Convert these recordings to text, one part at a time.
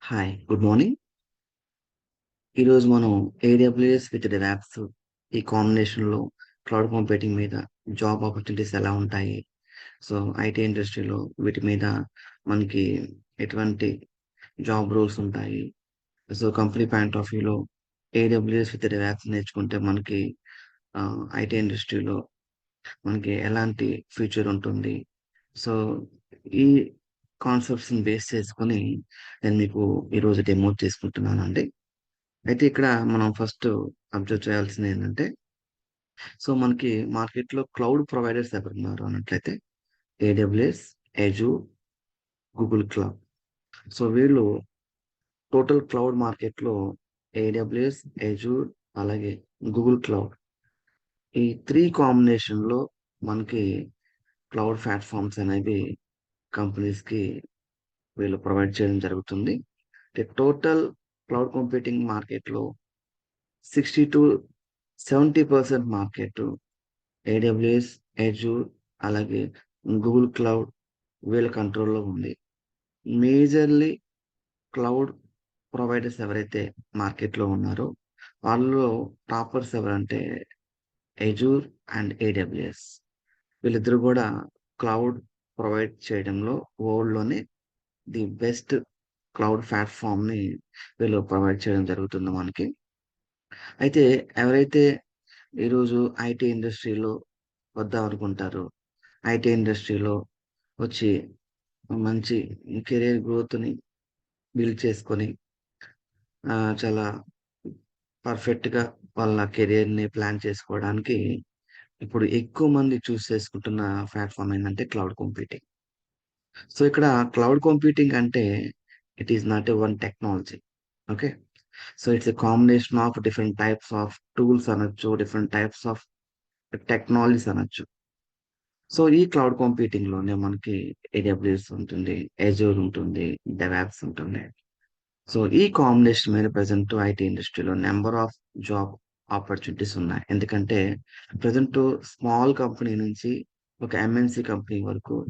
Hi. Good morning. ఈరోజు మనం AWS with DevOps ఈ కాంబినేషన్‌లో క్లౌడ్ కంప్యూటింగ్ మీద జాబ్ ఆపర్చునిటీస్ ఎలా ఉంటాయి? సో, ఐటీ ఇండస్ట్రీలో వీటి మీద మనకి ఎటువంటి జాబ్ రోల్స్ ఉంటాయి? సో, కంపెనీ పాయింట్ ఆఫ్ వ్యూలో ఏడబ్ల్యూఎస్ విత్ డెవాప్స్ నేర్చుకుంటే మనకి ఐటీ ఇండస్ట్రీలో మనకి ఎలాంటి ఫ్యూచర్ ఉంటుంది? సో, ఈ కాన్సెప్ట్స్‌ని బేస్ చేసుకొని నేను మీకు ఈరోజు డెమో చేసుకుంటున్నానండి. అయితే ఇక్కడ మనం ఫస్ట్ అబ్జర్వ్ చేయాల్సిందేంటంటే, సో, మనకి మార్కెట్‌లో క్లౌడ్ ప్రొవైడర్స్ ఎవరున్నారు అన్నట్లయితే AWS, Azure, Google cloud. So, వీళ్ళు టోటల్ క్లౌడ్ మార్కెట్‌లో ఏడబ్ల్యూఎస్, అజూర్ అలాగే గూగుల్ క్లౌడ్ ఈ 3 కాంబినేషన్‌లో మనకి క్లౌడ్ ప్లాట్‌ఫార్మ్స్ అనేవి కంపెనీస్‌కి వీళ్ళు ప్రొవైడ్ చేయడం జరుగుతుంది. టోటల్ క్లౌడ్ కంప్యూటింగ్ మార్కెట్‌లో 60-70% మార్కెట్ ఏడబ్ల్యూఎస్, అజూర్ అలాగే గూగుల్ క్లౌడ్ వీళ్ళ కంట్రోల్‌లో ఉంది. మేజర్‌లీ క్లౌడ్ ప్రొవైడర్స్ ఎవరైతే మార్కెట్‌లో ఉన్నారో, వాళ్ళలో టాపర్స్ ఎవరంటే అజూర్ అండ్ ఏడబ్ల్యూఎస్. వీళ్ళిద్దరూ గూడా క్లౌడ్ ప్రొవైడ్ చేయడంలో వరల్డ్‌లోనే ది బెస్ట్ క్లౌడ్ ప్లాట్‌ఫార్మ్‌ని వీళ్ళు ప్రొవైడ్ చేయడం జరుగుతుంది మనకి. అయితే ఎవరైతే ఈరోజు ఐటీ ఇండస్ట్రీలో వద్దామనుకుంటారో, ఐటీ ఇండస్ట్రీలో వచ్చి మంచి కెరియర్ గ్రోత్‌ని బిల్డ్ చేసుకొని చాలా పర్ఫెక్ట్‌గా వాళ్ళ కెరియర్‌ని ప్లాన్ చేసుకోవడానికి ఇప్పుడు ఎక్కువ మంది చేసుకుంటున్న ప్లాట్‌ఫార్మ్ ఏందంటే క్లౌడ్ కంప్యూటింగ్. సో, ఇక్కడ క్లౌడ్ కంప్యూటింగ్ అంటే it is not a one technology. Okay. So, it's a combination of different types of tools అనొచ్చు, డిఫరెంట్ టైప్స్ ఆఫ్ టెక్నాలజీస్ అనొచ్చు. సో, ఈ క్లౌడ్ కంప్యూటింగ్‌లోనే మనకి ఏడబ్ల్యూఎస్ ఉంటుంది, అజూర్ ఉంటుంది, డెవాప్స్ ఉంటుంది. సో, ఈ కాంబినేషన్ మీద ప్రెజెంట్ ఐటీ ఇండస్ట్రీలో నంబర్ ఆఫ్ జాబ్ ఆపర్చునిటీస్ ఉన్నాయి. ఎందుకంటే ప్రెజెంట్ స్మాల్ కంపెనీ నుంచి ఒక ఎంఎన్‌సి కంపెనీ వరకు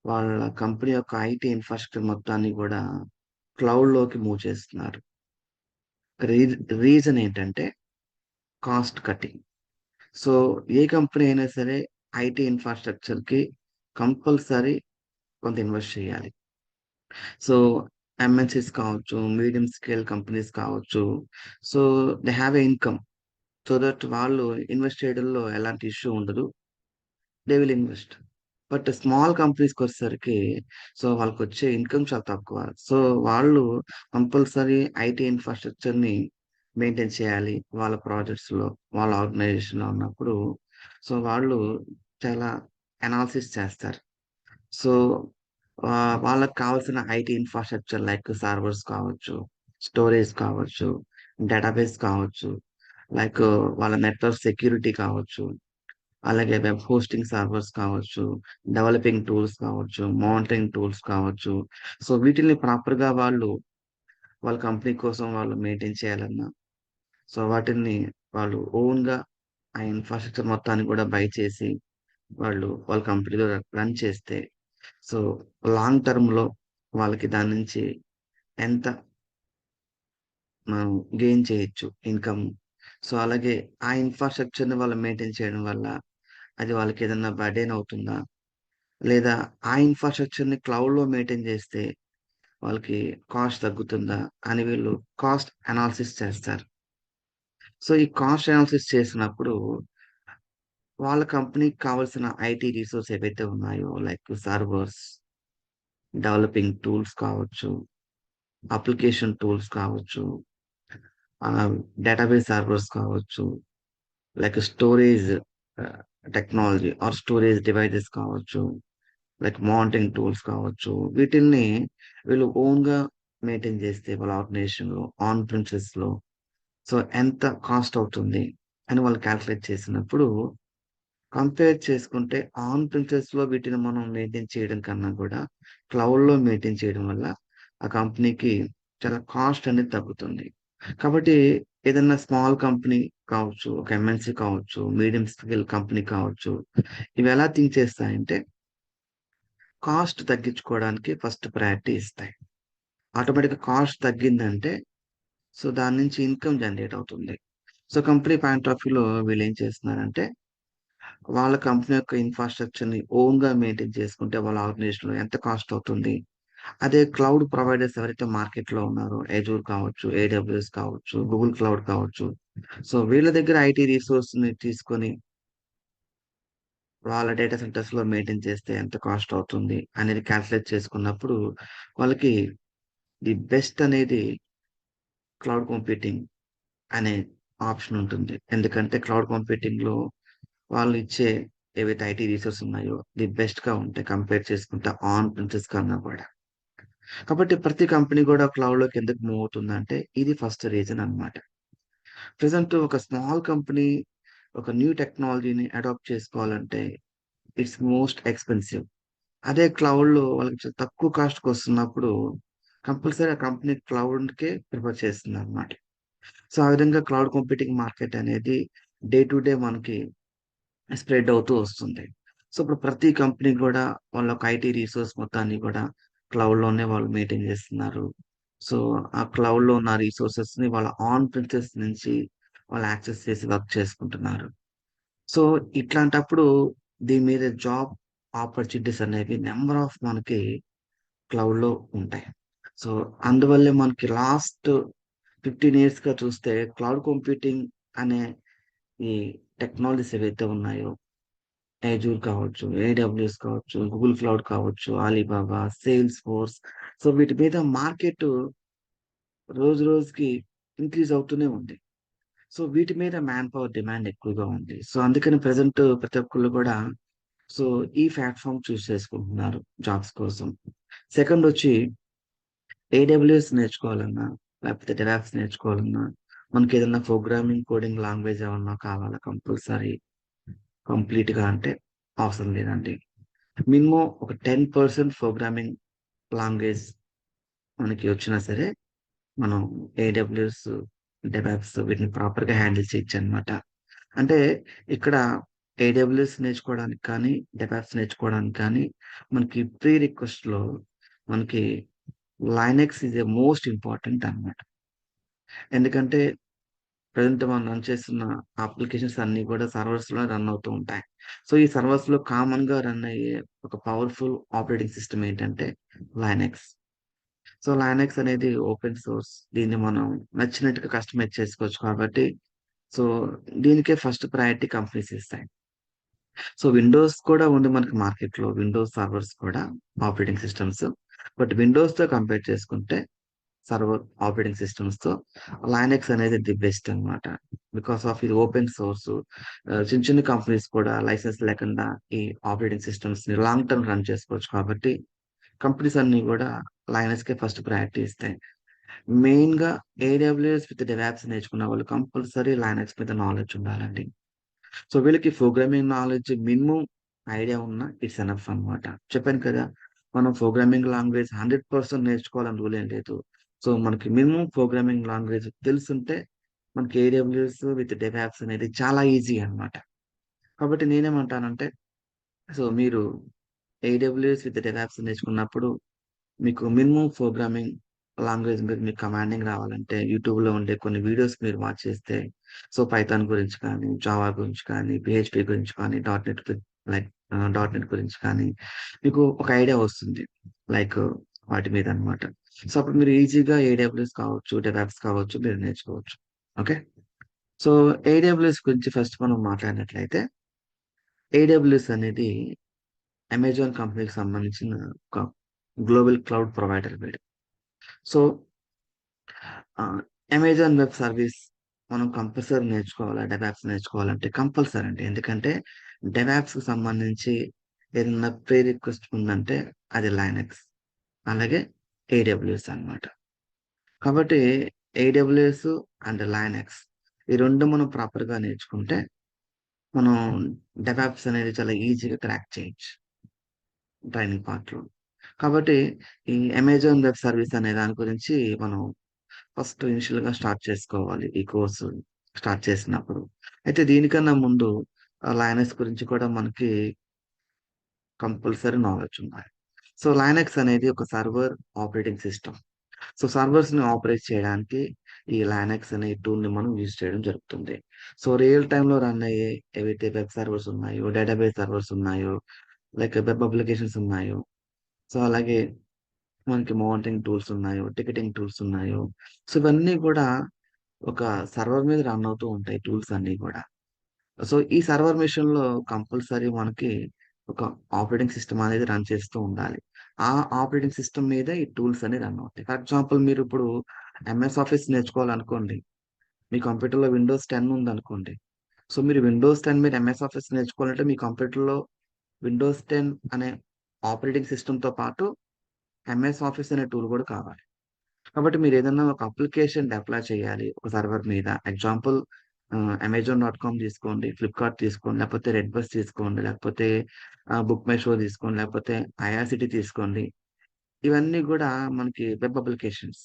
వాళ్ళ కంపెనీ యొక్క ఐటీ ఇన్‌ఫ్రాస్ట్రక్చర్ మొత్తాన్ని గూడా క్లౌడ్‌లోకి మూవ్ చేస్తున్నారు. రీ రీజన్ ఏంటంటే కాస్ట్ కటింగ్. సో, ఏ కంపెనీ అయినా సరే ఐటీ ఇన్‌ఫ్రాస్ట్రక్చర్‌కి కంపల్సరీ కొంత ఇన్వెస్ట్ చేయాలి. సో, ఎంఎన్‌సీస్ కావచ్చు, మీడియం స్కేల్ కంపెనీస్ కావచ్చు. So, they have a income. So that వాళ్ళు ఇన్వెస్ట్ చేయడంలో ఎలాంటి ఇష్యూ ఉండదు. They will invest. But small కంపెనీస్‌కొచ్చేసరికి సో, వాళ్ళకొచ్చే ఇన్‌కమ్ చాలా తక్కువ. సో, వాళ్ళు కంపల్సరీ ఐటీ ఇన్‌ఫ్రాస్ట్రక్చర్‌ని మెయింటైన్ చేయాలి. వాళ్ళ ప్రాజెక్ట్స్‌లో, వాళ్ళ ఆర్గనైజేషన్‌లో ఉన్నప్పుడు సో, వాళ్ళు చాలా అనాలిసిస్ చేస్తారు. సో, వాళ్ళకి కావాల్సిన ఐటీ ఇన్‌ఫ్రాస్ట్రక్చర్ లైక్ సర్వర్స్ కావచ్చు, స్టోరేజ్ కావచ్చు, డేటాబేస్ కావచ్చు, లైక్ వాళ్ళ నెట్వర్క్ సెక్యూరిటీ కావచ్చు, అలాగే వెబ్ హోస్టింగ్ సర్వర్స్ కావచ్చు, డెవలపింగ్ టూల్స్ కావచ్చు, మానిటరింగ్ టూల్స్ కావచ్చు. సో, వీటిల్ని ప్రాపర్‌గా వాళ్ళ కంపెనీ కోసం వాళ్ళు మెయింటైన్ చేయాలన్నా, సో, వాటిని వాళ్ళు ఓన్‌గా ఆ ఇన్‌ఫ్రాస్ట్రక్చర్ మొత్తాన్ని కూడా బై చేసి వాళ్ళ కంపెనీలో రన్ చేస్తే సో, లాంగ్ టర్మ్‌లో వాళ్ళకి దాని నుంచి ఎంత మనం గెయిన్ చేయొచ్చు ఇన్‌కమ్. సో, అలాగే ఆ ఇన్‌ఫ్రాస్ట్రక్చర్‌ని వాళ్ళు మెయింటైన్ చేయడం వల్ల అది వాళ్ళకేదన్నా బర్డెన్ అవుతుందా? లేదా ఆ ఇన్‌ఫ్రాస్ట్రక్చర్‌ని క్లౌడ్‌లో మెయింటైన్ చేస్తే వాళ్ళకి కాస్ట్ తగ్గుతుందా? అని వీళ్ళు కాస్ట్ అనాలిసిస్ చేస్తారు. సో, ఈ కాస్ట్ అనాలిసిస్ చేసినప్పుడు వాళ్ళ కంపెనీకి కావాల్సిన ఐటీ రిసోర్స్ ఏవైతే ఉన్నాయో లైక్ సర్వర్స్, డెవలపింగ్ టూల్స్ కావచ్చు, అప్లికేషన్ టూల్స్ కావచ్చు, డేటాబేస్ సర్వర్స్ కావచ్చు, లైక్ స్టోరేజ్ ఆహ్, టెక్నాలజీ ఆర్ స్టోరేజ్ డివైసెస్ కావచ్చు, లైక్ మానిటరింగ్ టూల్స్ కావచ్చు. వీటిల్ని వీళ్ళు ఓన్‌గా మెయింటైన్ చేస్తే వాళ్ళ ఆర్గనైజేషన్‌లో ఆన్ ప్రిమిసెస్‌లో సో, ఎంత కాస్ట్ అవుతుంది అని వాళ్ళు కాలిక్యులేట్ చేసినప్పుడు కంపేర్ చేసుకుంటే ఆన్ ప్రిమిసెస్‌లో వీటిని మనం మెయింటైన్ చేయడం కన్నా కూడా క్లౌడ్‌లో మెయింటైన్ చేయడం వల్ల ఆ కంపెనీకి చాలా కాస్ట్ అనేది తగ్గుతుంది. కాబట్టి ఏదన్నా స్మాల్ కంపెనీ కావచ్చు, ఒక ఎంఎన్‌సి కావచ్చు, మీడియం స్కేల్ కంపెనీ కావచ్చు. ఇవి ఎలా థింక్ చేస్తాయంటే కాస్ట్ తగ్గించుకోవడానికి ఫస్ట్ ప్రయారిటీ ఇస్తాయి. ఆటోమేటిక్‌గా కాస్ట్ తగ్గిందంటే సో, దాని నుంచి ఇన్‌కమ్ జనరేట్ అవుతుంది. సో, కంపెనీ పాయింట్ ఆఫ్ వ్యూలో వీళ్ళేం చేస్తున్నారంటే, వాళ్ళ కంపెనీ యొక్క ఇన్‌ఫ్రాస్ట్రక్చర్‌ని ఓన్‌గా మెయింటైన్ చేసుకుంటే వాళ్ళ ఆర్గనైజేషన్‌లో ఎంత కాస్ట్ అవుతుంది. అదే క్లౌడ్ ప్రొవైడర్స్ ఎవరైతే మార్కెట్‌లో ఉన్నారో అజూర్ కావచ్చు, ఏడబ్ల్యూఎస్ కావచ్చు, గూగుల్ క్లౌడ్ కావచ్చు. సో, వీళ్ళ దగ్గర ఐటీ రిసోర్స్‌ని తీసుకొని వాళ్ళ డేటా సెంటర్స్‌లో మెయింటైన్ చేస్తే ఎంత కాస్ట్ అవుతుంది అనేది కాలిక్యులేట్ చేసుకున్నప్పుడు వాళ్ళకి ది బెస్ట్ అనేది క్లౌడ్ కంప్యూటింగ్ అనే ఆప్షన్ ఉంటుంది. ఎందుకంటే క్లౌడ్ కంప్యూటింగ్‌లో వాళ్ళు ఇచ్చే ఏవైతే ఐటీ రిసోర్స్ ఉన్నాయో ది బెస్ట్‌గా ఉంటాయి కంపేర్ చేసుకుంటే ఆన్ ప్రిమిసెస్ కన్నా కూడా. కాబట్టి ప్రతి కంపెనీ కూడా క్లౌడ్‌లోకి ఎందుకు మూవ్ అవుతుందంటే ఇది ఫస్ట్ రీజన్ అన్నమాట. ప్రెజెంట్ ఒక స్మాల్ కంపెనీ ఒక న్యూ టెక్నాలజీని అడాప్ట్ చేసుకోవాలంటే ఇట్స్ మోస్ట్ ఎక్స్‌పెన్సివ్. అదే క్లౌడ్‌లో వాళ్ళకి తక్కువ కాస్ట్‌కొస్తున్నప్పుడు కంపల్సరీ ఆ కంపెనీ క్లౌడ్‌కే ప్రిఫర్ చేస్తుందన్నమాట. సో, ఆ విధంగా క్లౌడ్ కంప్యూటింగ్ మార్కెట్ అనేది డే టు డే మనకి స్ప్రెడ్ అవుతూ వస్తుంది. సో, ఇప్పుడు ప్రతి కంపెనీ గూడా వాళ్ళ యొక్క ఐటీ రిసోర్స్ మొత్తాన్ని గూడా క్లౌడ్‌లోనే వాళ్ళు మెయింటైన్ జేస్తున్నారు. సో, ఆ క్లౌడ్‌లో ఉన్న రిసోర్సెస్‌ని వాళ్ళ ఆన్ ప్రిమిసెస్ నుంచి వాళ్ళు యాక్సెస్ చేసి వర్క్ చేసుకుంటున్నారు. సో, ఇట్లాంటప్పుడు దీని మీద జాబ్ ఆపర్చునిటీస్ అనేవి నంబర్ ఆఫ్ మనకి క్లౌడ్‌లో ఉంటాయి. సో, అందువల్లే మనకి లాస్ట్ 15 ఇయర్స్‌గా చూస్తే క్లౌడ్ కంప్యూటింగ్ అనే ఈ టెక్నాలజీస్ ఏవైతే ఉన్నాయో, అజూర్ కావచ్చు, ఏడబ్ల్యూఎస్ కావచ్చు, గూగుల్ క్లౌడ్ కావచ్చు, అలీబాబా, సేల్స్ ఫోర్స్. సో, వీటి మీద మార్కెట్ రోజు రోజుకి ఇంక్రీజ్ అవుతూనే ఉంది. సో, వీటి మీద మ్యాన్ పవర్ డిమాండ్ ఎక్కువగా ఉంది. సో, అందుకని ప్రెజెంట్ ప్రతి ఒక్కళ్ళు కూడా సో, ఈ ప్లాట్‌ఫార్మ్ చూజ్ చేసుకుంటున్నారు జాబ్స్ కోసం. సెకండొచ్చి ఏడబ్ల్యూఎస్ నేర్చుకోవాలన్నా, లేకపోతే డెవాప్స్ నేర్చుకోవాలన్నా, మనకేదన్నా ప్రోగ్రామింగ్, కోడింగ్ లాంగ్వేజ్ ఏమన్నా కావాలా కంపల్సరీ కంప్లీట్‌గా అంటే అవసరం లేదండి. మినిమమ్ ఒక 10% ప్రోగ్రామింగ్ లాంగ్వేజ్ మనకి వచ్చినా సరే, మనం ఏడబ్ల్యూఎస్, డెవాప్స్ వీటిని ప్రాపర్‌గా హ్యాండిల్ చేయొచ్చనమాట. అంటే ఇక్కడ ఏడబ్ల్యూఎస్ నేర్చుకోవడానికి కానీ, డెవాప్స్ నేర్చుకోవడానికి కానీ, మనకి ప్రీ రిక్వెస్ట్‌లో మనకి Linux is a most important అన్నమాట. ఎందుకంటే ప్రెజెంట్ మనం రన్ చేస్తున్న అప్లికేషన్స్ అన్నీ కూడా సర్వర్స్‌లో రన్ అవుతూ ఉంటాయి. సో, ఈ సర్వర్స్‌లో కామన్‌గా రన్ అయ్యే ఒక పవర్‌ఫుల్ ఆపరేటింగ్ సిస్టమ్ ఏంటంటే లైనక్స్. సో, లైనక్స్ అనేది ఓపెన్ సోర్స్. దీన్ని మనం నచ్చినట్టుగా కస్టమైజ్ చేసుకోవచ్చు కాబట్టి, సో, దీనికే ఫస్ట్ ప్రయారిటీ కంపెనీస్ ఇస్తాయి. సో, విండోస్ కూడా ఉంది మనకి మార్కెట్‌లో. విండోస్ సర్వర్స్ కూడా ఆపరేటింగ్ సిస్టమ్స్. బట్ విండోస్‌తో కంపేర్ చేసుకుంటే సర్వర్ ఆపరేటింగ్ సిస్టమ్స్‌తో లైనక్స్ అనేది ది బెస్ట్ అన్నమాట. బికాస్ ఆఫ్ ఇది ఓపెన్ సోర్స్. చిన్న చిన్న కంపెనీస్ కూడా లైసెన్స్ లేకుండా ఈ ఆపరేటింగ్ సిస్టమ్స్‌ని లాంగ్ టర్మ్ రన్ చేసుకోవచ్చు కాబట్టి, కంపెనీస్ అన్నీ గూడా లైనక్స్‌కే ఫస్ట్ ప్రయారిటీ ఇస్తాయి. మెయిన్‌గా ఏడబ్ల్యూఎస్ విత్ డెవాప్స్ నేర్చుకున్న వాళ్ళు కంపల్సరీ లైనక్స్ మీద నాలెడ్జ్ ఉండాలండి. సో, వీళ్ళకి ప్రోగ్రామింగ్ నాలెడ్జ్ మినిమమ్ ఐడియా ఉన్నా ఇట్స్ ఎనఫ్ అన్నమాట. చెప్పాను కదా! మనం ప్రోగ్రామింగ్ లాంగ్వేజ్ 100% నేర్చుకోవాలని రూల్ ఏం లేదు. సో, మనకి మినిమమ్ ప్రోగ్రామింగ్ లాంగ్వేజ్ తెలిసుంటే మనకి ఏడబ్ల్యూఎస్ విత్ డెవాప్స్ అనేది చాలా ఈజీ అన్నమాట. కాబట్టి నేనేమంటానంటే సో, మీరు ఏడబ్ల్యూఎస్ విత్ డెవాప్స్ నేర్చుకున్నప్పుడు మీకు మినిమమ్ ప్రోగ్రామింగ్ లాంగ్వేజ్ మీద మీకు కమాండింగ్ రావాలంటే యూట్యూబ్‌లో ఉండే కొన్ని వీడియోస్ మీరు వాచ్ చేస్తే సో, పైథాన్ గురించి కానీ, జావా గురించి కానీ, పీహెచ్‌పీ గురించి కానీ, డాట్ నెట్ గురించి కానీ మీకు ఒక ఐడియా వస్తుంది. లైక్ వాటి మీద అన్నమాట. సో, అప్పుడు మీరు ఈజీగా ఏడబ్ల్యూఎస్ కావచ్చు, డెవాప్స్ కావచ్చు మీరు నేర్చుకోవచ్చు. ఓకే. సో, ఏడబ్ల్యూఎస్ గురించి ఫస్ట్ మనం మాట్లాడినట్లయితే ఏడబ్ల్యూఎస్ అనేది అమెజాన్ కంపెనీకి సంబంధించిన ఒక గ్లోబల్ క్లౌడ్ ప్రొవైడర్ వీడు. సో అమెజాన్ వెబ్ సర్వీస్ మనం కంపల్సరీ నేర్చుకోవాలా? డెవాప్స్ నేర్చుకోవాలంటే కంపల్సరీ అండి. ఎందుకంటే డెవాప్స్‌కి సంబంధించి ఏదన్నా ప్రీ రిక్వెస్ట్ ఉందంటే అది లైనక్స్. అలాగే ఏడబ్ల్యూఎస్ అన్నమాట. కాబట్టి ఏడబ్ల్యూఎస్ అండ్ లైనక్స్ ఈ 2 మనం ప్రాపర్‌గా నేర్చుకుంటే మనం డెవాప్స్ అనేది చాలా ఈజీగా క్రాక్ చేయొచ్చు ట్రైనింగ్ పార్ట్‌లో. కాబట్టి ఈ అమెజాన్ వెబ్ సర్వీస్ అనే దాని గురించి మనం ఫస్ట్ ఇనిషియల్‌గా స్టార్ట్ చేసుకోవాలి. ఈ కోర్సు స్టార్ట్ చేసినప్పుడు. అయితే దీనికన్నా ముందు లైనక్స్ గురించి కూడా మనకి కంపల్సరీ నాలెడ్జ్ ఉండాలి. సో, లైనక్స్ అనేది ఒక సర్వర్ ఆపరేటింగ్ సిస్టమ్. సో సర్వర్స్‌ని ఆపరేట్ చేయడానికి ఈ లానక్స్ అనే టూల్‌ని మనం యూజ్ చేయడం జరుగుతుంది. సో రియల్ టైమ్‌లో రన్ అయ్యే ఏవైతే వెబ్ సర్వర్స్ ఉన్నాయో, డేటాబేస్ సర్వర్స్ ఉన్నాయో, లైక్ వెబ్ అప్లికేషన్స్ ఉన్నాయో, సో అలాగే మనకి మౌంటింగ్ టూల్స్ ఉన్నాయో, టికెటింగ్ టూల్స్ ఉన్నాయో, సో ఇవన్నీ కూడా ఒక సర్వర్ మీద రన్ అవుతూ ఉంటాయి టూల్స్ అన్నీ కూడా. సో ఈ సర్వర్ మెషిన్‌లో కంపల్సరీ మనకి ఒక ఆపరేటింగ్ సిస్టమ్ అనేది రన్ చేస్తూ ఉండాలి. ఆ ఆపరేటింగ్ సిస్టమ్ మీదే ఈ టూల్స్ అన్ని రన్ అవుతాయి. ఫర్ ఎగ్జాంపుల్ మీరిప్పుడు ఎంఎస్ ఆఫీస్ నేర్చుకోవాలనుకోండి. మీ కంప్యూటర్‌లో విండోస్ 10 ఉందనుకోండి. సో మీరు విండోస్ 10 మీద ఎంఎస్ ఆఫీస్ నేర్చుకోవాలంటే మీ కంప్యూటర్‌లో విండోస్ 10 అనే ఆపరేటింగ్ సిస్టమ్‌తో పాటు ఎంఎస్ ఆఫీస్ అనే టూల్ కూడా కావాలి. కాబట్టి మీరేదన్నా ఒక అప్లికేషన్ డిప్లాయ్ చేయాలి ఒక సర్వర్ మీద. ఎగ్జాంపుల్ అమెజాన్ డాట్ కామ్ తీసుకోండి, ఫ్లిప్‌కార్ట్ తీసుకోండి, లేకపోతే రెడ్ బస్ తీసుకోండి, లేకపోతే బుక్ మై షో తీసుకోండి, లేకపోతే ఐఆర్‌సీటీ తీసుకోండి. ఇవన్నీ గూడా మనకి వెబ్ అప్లికేషన్స్.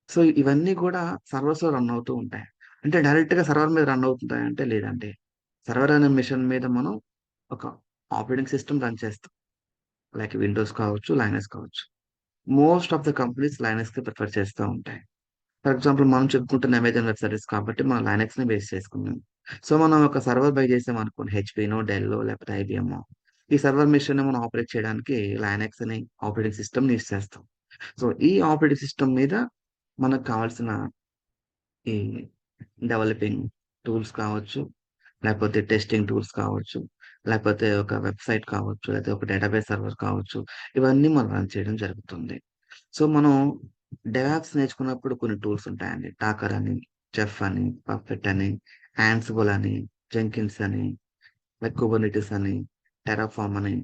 సో, ఇవన్నీ కూడా సర్వర్స్‌లో రన్ అవుతూ ఉంటాయి. అంటే డైరెక్ట్‌గా సర్వర్ మీద రన్ అవుతుంటాయంటే లేదండి. సర్వర్ అనే మెషిన్ మీద మనం ఒక ఆపరేటింగ్ సిస్టమ్ రన్ చేస్తాం. లైక్ విండోస్ కావచ్చు, లైనక్స్ కావచ్చు. మోస్ట్ ఆఫ్ ద కంపెనీస్ లైనక్స్‌కే ప్రిఫర్ చేస్తా ఉంటాయి. ఫర్ ఎగ్జాంపుల్ మనం చెప్పుకుంటున్న అమెజాన్ వెబ్ సర్వీస్ కాబట్టి మనం లైనక్స్‌ని బేస్ చేసుకున్నాం. సో, మనం ఒక సర్వర్ బై చేసామనుకోండి హెచ్‌పీనో, డెల్లో లేకపోతే ఐబీఎమ్మో. ఈ సర్వర్ మెషిన్‌ని మనం ఆపరేట్ చేయడానికి లైనక్స్ అనే ఆపరేటింగ్ సిస్టమ్‌ని యూజ్ చేస్తాం. సో, ఈ ఆపరేటింగ్ సిస్టమ్ మీద మనకు కావాల్సిన ఈ డెవలపింగ్ టూల్స్ కావచ్చు, లేకపోతే టెస్టింగ్ టూల్స్ కావచ్చు, లేకపోతే ఒక వెబ్‌సైట్ కావచ్చు, లేకపోతే ఒక డేటాబేస్ సర్వర్ కావచ్చు. ఇవన్నీ మనం రన్ చేయడం జరుగుతుంది. సో, మనం డెవాప్స్ నేర్చుకున్నప్పుడు కొన్ని టూల్స్ ఉంటాయండి. టాకర్ అని, చెఫ్ అని, పర్ఫెక్ట్ అని, యాన్సిబుల్ అని, జెంకిన్స్ అని, లైక్ కుబర్నిటిస్ అని, టెర్రాఫార్మ్ అని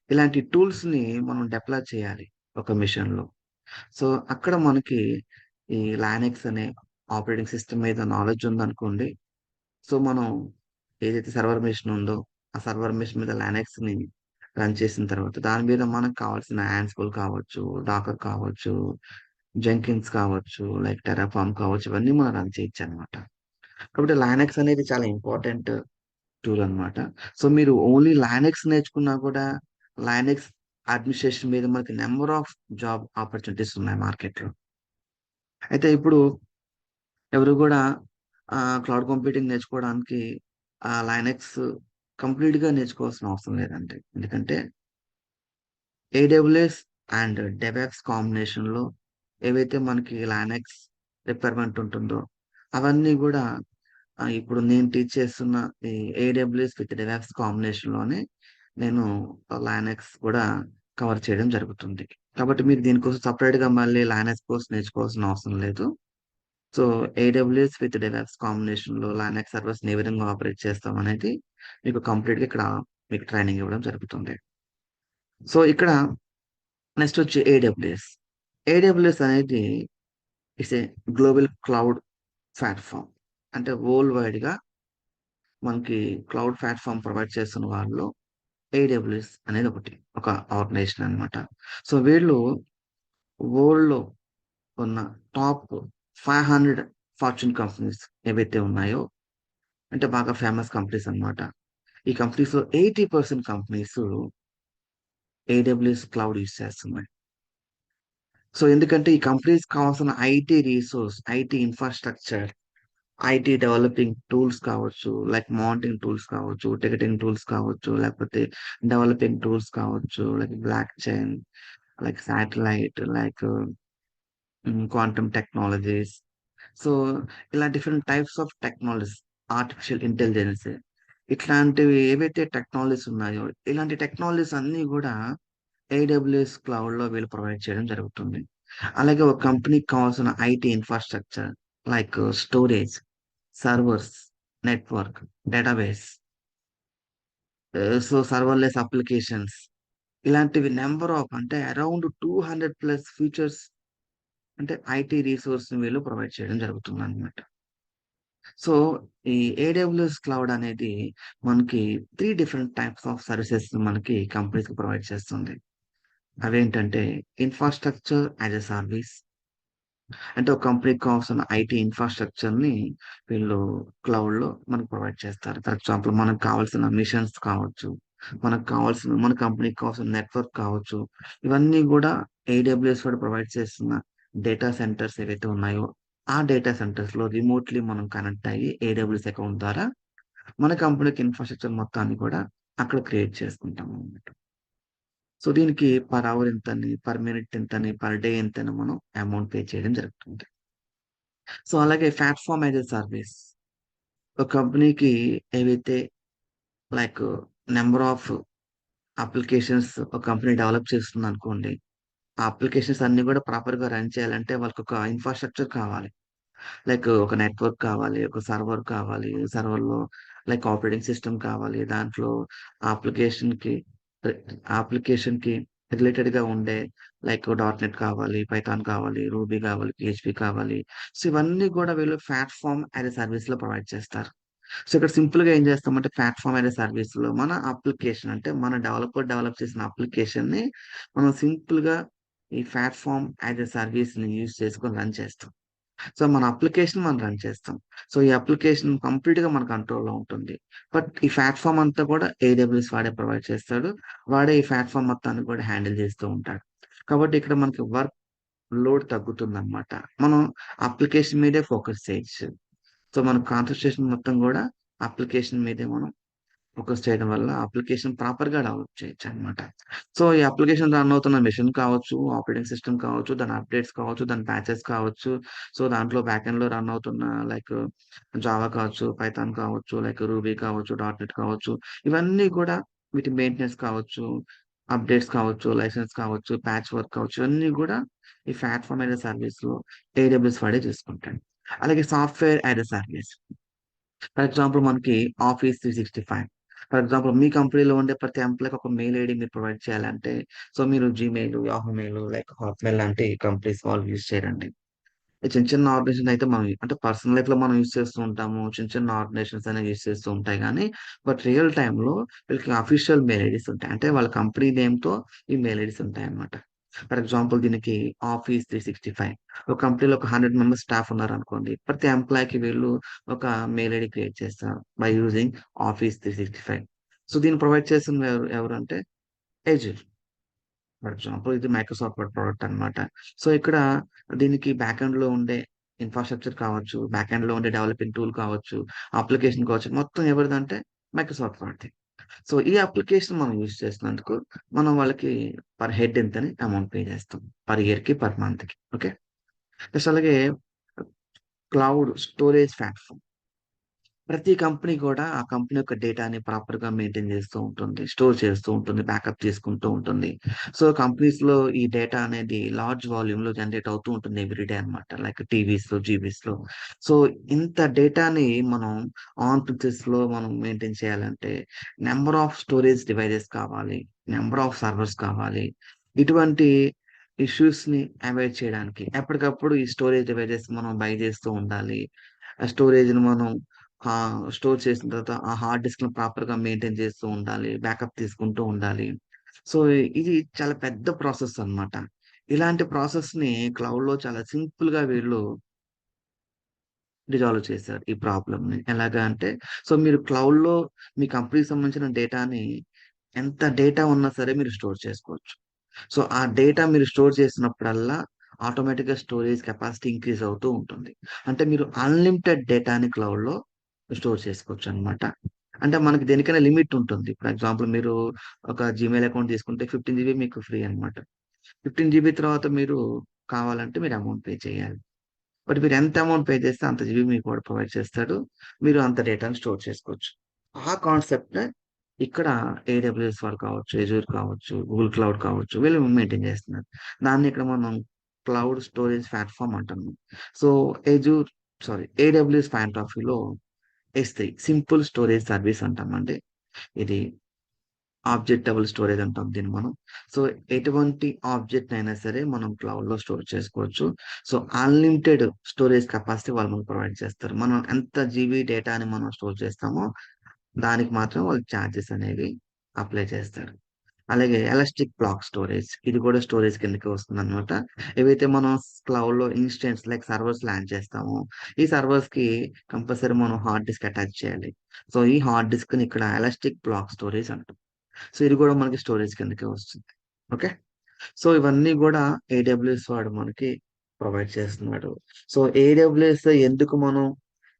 ఇలాంటి టూల్స్‌ని మనం డిప్లాయ్ చేయాలి ఒక మెషిన్‌లో. సో, అక్కడ మనకి ఈ లానక్స్ అనే ఆపరేటింగ్ సిస్టమ్ మీద నాలెడ్జ్ ఉందనుకోండి. సో, మనం ఏదైతే సర్వర్ మెషిన్ ఉందో, ఆ సర్వర్ మెషిన్ మీద లానక్స్‌ని రన్ చేసిన తర్వాత, దాని మీద మనకు కావాల్సిన యాన్సిబుల్ కావచ్చు, డాకర్ కావచ్చు, జెంకిన్స్ కావచ్చు, లైక్ టెర్రాఫార్మ్ కావచ్చు, ఇవన్నీ మనం రన్ చేయొచ్చనమాట. కాబట్టి లానక్స్ అనేది చాలా ఇంపార్టెంట్ టూల్ అనమాట. సో, మీరు ఓన్లీ లానక్స్ నేర్చుకున్నా కూడా, లానక్స్ అడ్మినిస్ట్రేషన్ మీద మనకి నంబర్ ఆఫ్ జాబ్ ఆపర్చునిటీస్ ఉన్నాయి మార్కెట్‌లో. అయితే ఇప్పుడు ఎవరు గూడా క్లౌడ్ కంప్యూటింగ్ నేర్చుకోవడానికి లైనక్స్ కంప్లీట్‌గా నేర్చుకోవాల్సిన అవసరం లేదండి. ఎందుకంటే ఏడబ్ల్యూఎస్ అండ్ డెవాప్స్ కాంబినేషన్‌లో ఏవైతే మనకి లానక్స్ రిక్వైర్మెంట్ ఉంటుందో, అవన్నీ గూడా ఇప్పుడు నేను టీచ్ చేస్తున్న ఈ ఏడబ్ల్యూఎస్ విత్ డెవాప్స్ కాంబినేషన్‌లోనే నేను లానక్స్ కూడా కవర్ చేయడం జరుగుతుంది. కాబట్టి మీరు దీనికోసం సెపరేట్‌గా మళ్ళీ లానక్స్ కోర్స్ నేర్చుకోవాల్సిన అవసరం లేదు. సో, ఏడబ్ల్యూఎస్ విత్ డెవాప్స్ కాంబినేషన్‌లో లానక్స్ సర్వర్స్‌ని ఏ విధంగా ఆపరేట్ చేస్తామనేది మీకు కంప్లీట్‌గా ఇక్కడ మీకు ట్రైనింగ్ ఇవ్వడం జరుగుతుంది. సో, ఇక్కడ నెక్స్ట్ వచ్చి ఏడబ్ల్యూఎస్. ఏడబ్ల్యూఎస్ అనేది it's a global cloud platform. అంటే వరల్డ్ వైడ్‌గా మనకి క్లౌడ్ ప్లాట్‌ఫార్మ్ ప్రొవైడ్ చేస్తున్న వాళ్ళలో ఏడబ్ల్యూఎస్ అనేది ఒకటి. ఒక ఆర్గనైజేషన్ అన్నమాట. సో, వీళ్ళు వరల్డ్‌లో ఉన్న టాప్ 500 ఫార్చ్యూన్ కంపెనీస్ ఏవైతే ఉన్నాయో అంటే బాగా ఫేమస్ కంపెనీస్ అన్నమాట. ఈ కంపెనీస్‌లో 80% కంపెనీస్ ఏడబ్ల్యూఎస్ క్లౌడ్ యూజ్ చేస్తున్నాయి. సో, ఎందుకంటే ఈ కంపెనీస్‌కి కావాల్సిన IT resource, IT infrastructure, IT developing tools కావచ్చు, లైక్ మౌంటింగ్ టూల్స్ కావచ్చు, టికెటింగ్ టూల్స్ కావచ్చు, లేకపోతే డెవలపింగ్ టూల్స్ కావచ్చు, like blockchain, like satellite, like quantum technologies. So, ఇలా different types of technologies, artificial intelligence ఇట్లాంటివి ఏవైతే టెక్నాలజీస్ ఉన్నాయో, ఇలాంటి టెక్నాలజీస్ అన్నీ గూడా ఏడబ్ల్యూఎస్ క్లౌడ్‌లో వీళ్ళు ప్రొవైడ్ చేయడం జరుగుతుంది. అలాగే ఒక కంపెనీకి కావాల్సిన IT infrastructure like storage, servers, network, database so, serverless applications ఇలాంటివి నంబర్ ఆఫ్ అంటే అరౌండ్ 200 ప్లస్ ఫీచర్స్ అంటే ఐటీ రిసోర్స్‌ని వీళ్ళు ప్రొవైడ్ చేయడం జరుగుతుందనమాట. సో, ఈ ఏడబ్ల్యూఎస్ క్లౌడ్ అనేది మనకి 3 డిఫరెంట్ టైప్స్ ఆఫ్ సర్వీసెస్ మనకి కంపెనీస్‌కి ప్రొవైడ్ చేస్తుంది. అవేంటంటే ఇన్‌ఫ్రాస్ట్రక్చర్ యాస్ ఎ సర్విస్. అంటే ఒక కంపెనీకి కావాల్సిన ఐటీ ఇన్‌ఫ్రాస్ట్రక్చర్‌ని వీళ్ళు క్లౌడ్‌లో మనకు ప్రొవైడ్ చేస్తారు. ఫర్ ఎగ్జాంపుల్ మనకు కావాల్సిన మిషన్స్ కావచ్చు, మనకు కావాల్సిన మన కంపెనీకి కావాల్సిన నెట్వర్క్ కావచ్చు. ఇవన్నీ గూడా ఏడబ్ల్యూఎస్ వాడు ప్రొవైడ్ చేస్తున్న డేటా సెంటర్స్ ఏవైతే ఉన్నాయో, ఆ డేటా సెంటర్స్‌లో రిమోట్‌లీ మనం కనెక్ట్ అయ్యి ఏడబ్ల్యూఎస్ అకౌంట్ ద్వారా మన కంపెనీకి ఇన్‌ఫ్రాస్ట్రక్చర్ మొత్తాన్ని కూడా అక్కడ క్రియేట్ చేసుకుంటామనమాట. సో, దీనికి పర్ అవర్ ఇంతని, పర్ మినిట్ ఇంతని, పర్ డే ఇంతని మనం అమౌంట్ పే చేయడం జరుగుతుంది. సో, అలాగే ప్లాట్‌ఫార్మ్ యాస్ ఎ సర్విస్. ఒక కంపెనీకి ఏవైతే లైక్ నంబర్ ఆఫ్ అప్లికేషన్స్ ఒక కంపెనీ డెవలప్ చేస్తుందనుకోండి. ఆ అప్లికేషన్స్ అన్నీ గూడా ప్రాపర్‌గా రన్ చేయాలంటే వాళ్ళకొక ఇన్‌ఫ్రాస్ట్రక్చర్ కావాలి. లైక్ ఒక నెట్వర్క్ కావాలి. ఒక సర్వర్ కావాలి. సర్వర్‌లో లైక్ ఆపరేటింగ్ సిస్టమ్ కావాలి. దాంట్లో ఆ అప్లికేషన్‌కి రి అప్లికేషన్‌కి రిలేటెడ్‌గా ఉండే లైక్ డాట్ నెట్ కావాలి, పైథాన్ కావాలి, రూబీ కావాలి, పీహెచ్‌పీ కావాలి. సో, ఇవన్నీ గూడా వీళ్ళు ప్లాట్‌ఫార్మ్ యాస్ ఎ సర్విస్‌లో ప్రొవైడ్ చేస్తారు. సో, ఇక్కడ సింపుల్‌గా ఏం చేస్తామంటే ప్లాట్‌ఫార్మ్ యాస్ ఎ సర్విస్‌లో మన అప్లికేషన్ అంటే మన డెవలపర్ డెవలప్ చేసిన అప్లికేషన్‌ని మనం సింపుల్‌గా ఈ ప్లాట్‌ఫార్మ్ యాస్ ఎ సర్విస్‌ని యూజ్ చేసుకొని రన్ చేస్తాం. సో, మన అప్లికేషన్ మనం రన్ చేస్తాం. సో, ఈ అప్లికేషన్ కంప్లీట్‌గా మన కంట్రోల్‌లో ఉంటుంది. బట్ ఈ ప్లాట్‌ఫార్మ్ అంతా కూడా ఏడబ్ల్యూఎస్ వాడే ప్రొవైడ్ చేస్తాడు. వాడే ఈ ప్లాట్‌ఫార్మ్ మొత్తాన్ని కూడా హ్యాండిల్ చేస్తూ ఉంటాడు. కాబట్టి ఇక్కడ మనకి వర్క్ లోడ్ తగ్గుతుందనమాట. మనం అప్లికేషన్ మీదే ఫోకస్ చేయొచ్చు. సో, మన కాన్సంట్రేషన్ మొత్తం గూడా అప్లికేషన్ మీదే మనం ఫోకస్ చేయడం వల్ల అప్లికేషన్ ప్రాపర్‌గా డెవలప్ చేయొచ్చనమాట. సో, ఈ అప్లికేషన్ రన్ అవుతున్న మెషిన్ కావచ్చు, ఆపరేటింగ్ సిస్టమ్ కావచ్చు, దాని అప్‌డేట్స్ కావచ్చు, దాని ప్యాచెస్ కావచ్చు. సో, దాంట్లో బ్యాక్ ఎండ్‌లో రన్ అవుతున్న లైక్ జావా కావచ్చు, పైథాన్ కావచ్చు, లైక్ రూబీ కావచ్చు, డాట్ నెట్ కావచ్చు. ఇవన్నీ కూడా వీటి మెయింటెనెన్స్ కావచ్చు, అప్‌డేట్స్ కావచ్చు, లైసెన్స్ కావచ్చు, ప్యాచ్ వర్క్ కావచ్చు. ఇవన్నీ గూడా ఈ ప్లాట్‌ఫార్మ్ యాస్ ఎ సర్విస్‌లో ఏడబ్ల్యూఎస్ వాడే చూసుకుంటాడు. అలాగే software as a service. For example మనకి ఆఫీస్ 365. ఫర్ ఎగ్జాంపుల్ మీ కంపెనీలో ఉండే ప్రతి ఎంప్లాయికి ఒక మెయిల్ ఐడీ మీరు ప్రొవైడ్ చేయాలంటే, సో మీరు Gmail, Yahoo mail, like Hotmail లాంటి కంపెనీస్ వాళ్ళు యూజ్ చేయరండి. ఈ చిన్న చిన్న ఆర్గనైజేషన్ అయితే మనం అంటే పర్సనల్ లైఫ్‌లో మనం యూజ్ చేస్తూ ఉంటాము. చిన్న చిన్న ఆర్గనైజేషన్స్ అనేవి యూజ్ చేస్తూ ఉంటాయి గానీ, బట్ రియల్ టైమ్‌లో వీళ్ళకి అఫీషియల్ మెయిల్ ఐడీస్ ఉంటాయి. అంటే వాళ్ళ కంపెనీ నేమ్‌తో ఈ మెయిల్ ఐడీస్ ఉంటాయన్నమాట. ఫర్ ఎగ్జాంపుల్ దీనికి ఆఫీస్ 365 ఒక కంపెనీలో ఒక 100 మెంబర్స్ స్టాఫ్ ఉన్నారనుకోండి. ప్రతి ఎంప్లాయికి వీళ్ళు ఒక మెయిల్ ఐడీ క్రియేట్ చేస్తారు. By using office 365. సో దీన్ని ప్రొవైడ్ చేసింది ఎవరంటే ఎజ్యూర్. ఫర్ ఎగ్జాంపుల్ ఇది మైక్రోసాఫ్ట్ వర్డ్ ప్రొడక్ట్ అన్నమాట. సో, ఇక్కడ దీనికి బ్యాక్ ఎండ్‌లో ఉండే ఇన్‌ఫ్రాస్ట్రక్చర్ కావచ్చు, బ్యాక్ ఎండ్‌లో ఉండే డెవలపింగ్ టూల్ కావచ్చు, అప్లికేషన్ కావచ్చు, మొత్తం ఎవరిదంటే మైక్రోసాఫ్ట్ వర్డ్‌ది. సో, ఈ అప్లికేషన్ మనం యూజ్ చేసినందుకు మనం వాళ్ళకి పర్ హెడ్ ఇంతని అమౌంట్ పే చేస్తాం. పర్ ఇయర్‌కి, పర్ మంత్‌కి. ఓకే. నెక్స్ట్ అలాగే క్లౌడ్ స్టోరేజ్ ప్లాట్‌ఫార్మ్. ప్రతి కంపెనీ కూడా ఆ కంపెనీ యొక్క డేటాని ప్రాపర్‌గా మెయింటైన్ చేస్తూ ఉంటుంది. స్టోర్ చేస్తూ ఉంటుంది. బ్యాకప్ చేసుకుంటూ ఉంటుంది. సో, కంపెనీస్‌లో ఈ డేటా అనేది లార్జ్ వాల్యూమ్‌లో జనరేట్ అవుతూ ఉంటుంది ఎవ్రీ డే అన్నమాట. లైక్ టీవీస్‌లో, జీబీస్‌లో. సో, ఇంత డేటాని మనం ఆన్ ప్రిమిసెస్‌లో మనం మెయింటైన్ చేయాలంటే నంబర్ ఆఫ్ స్టోరేజ్ డివైసెస్ కావాలి. నంబర్ ఆఫ్ సర్వర్స్ కావాలి. ఇటువంటి ఇష్యూస్‌ని అవాయిడ్ చేయడానికి ఎప్పటికప్పుడు ఈ స్టోరేజ్ డివైసెస్ మనం బై చేస్తూ ఉండాలి. ఆ స్టోరేజ్‌ని మనం స్టోర్ చేసిన తర్వాత ఆ హార్డ్ డిస్క్‌ని ప్రాపర్‌గా మెయింటైన్ చేస్తూ ఉండాలి. బ్యాకప్ తీసుకుంటూ ఉండాలి. సో, ఇది చాలా పెద్ద ప్రాసెస్ అన్నమాట. ఇలాంటి ప్రాసెస్‌ని క్లౌడ్‌లో చాలా సింపుల్‌గా వీళ్ళు రిజాల్వ్ చేశారు ఈ ప్రాబ్లమ్‌ని. ఎలాగా అంటే, సో, మీరు క్లౌడ్‌లో మీ కంపెనీకి సంబంధించిన డేటాని ఎంత డేటా ఉన్నా సరే మీరు స్టోర్ చేసుకోవచ్చు. సో, ఆ డేటా మీరు స్టోర్ చేసినప్పుడల్లా ఆటోమేటిక్‌గా స్టోరేజ్ కెపాసిటీ ఇంక్రీజ్ అవుతూ ఉంటుంది. అంటే మీరు అన్‌లిమిటెడ్ డేటాని క్లౌడ్‌లో స్టోర్ చేసుకోవచ్చనమాట. అంటే మనకి దేనికైనా లిమిట్ ఉంటుంది. ఫర్ ఎగ్జాంపుల్ మీరు ఒక జీమెయిల్ అకౌంట్ తీసుకుంటే 15 జీబీ మీకు ఫ్రీ అనమాట. 15 జీబీ తర్వాత మీరు కావాలంటే మీరు అమౌంట్ పే చేయాలి. బట్ మీరు ఎంత అమౌంట్ పే చేస్తే అంత జీబీ మీకు వాడు ప్రొవైడ్ చేస్తాడు. మీరు అంత డేటాని స్టోర్ చేసుకోవచ్చు. ఆ కాన్సెప్ట్‌నే ఇక్కడ ఏడబ్ల్యూఎస్ వాళ్ళు కావచ్చు, అజూర్ కావచ్చు, గూగుల్ క్లౌడ్ కావచ్చు వీళ్ళు మెయింటైన్ చేస్తున్నారు. దాన్ని ఇక్కడ మనం క్లౌడ్ స్టోరేజ్ ప్లాట్‌ఫార్మ్ అంటాము. So, Azure AWS point of వ్యూలో ఎస్3 సింపుల్ స్టోరేజ్ సర్వీస్ అంటామండి. ఇది ఆబ్జెక్టబుల్ స్టోరేజ్ అంటాం దీన్ని మనం. సో, ఎటువంటి ఆబ్జెక్ట్‌నైనా సరే మనం క్లౌడ్‌లో స్టోర్ చేసుకోవచ్చు. సో, అన్‌లిమిటెడ్ స్టోరేజ్ కెపాసిటీ వాళ్ళు మనకు ప్రొవైడ్ చేస్తారు. మనం ఎంత జీబీ డేటాని మనం స్టోర్ చేస్తామో దానికి మాత్రం వాళ్ళు చార్జెస్ అనేవి అప్లై చేస్తారు. అలాగే ఎలాస్టిక్ బ్లాక్ స్టోరేజ్ ఇది కూడా స్టోరేజ్ కిందకే వస్తుందనమాట. ఏవైతే మనం క్లౌడ్‌లో ఇన్‌స్టెన్స్ లైక్ సర్వర్స్ లాంచ్ చేస్తామో, ఈ సర్వర్స్‌కి కంపల్సరీ మనం హార్డ్ డిస్క్ అటాచ్ చేయాలి. సో, ఈ హార్డ్ డిస్క్‌ని ఇక్కడ ఎలాస్టిక్ బ్లాక్ స్టోరేజ్ అంటాం. సో, ఇది గూడా మనకి స్టోరేజ్ కిందకే వస్తుంది. ఓకే. సో, ఇవన్నీ గూడా ఏడబ్ల్యూఎస్ వాడు మనకి ప్రొవైడ్ చేస్తున్నాడు. సో, ఏడబ్ల్యూఎస్ ఎందుకు మనం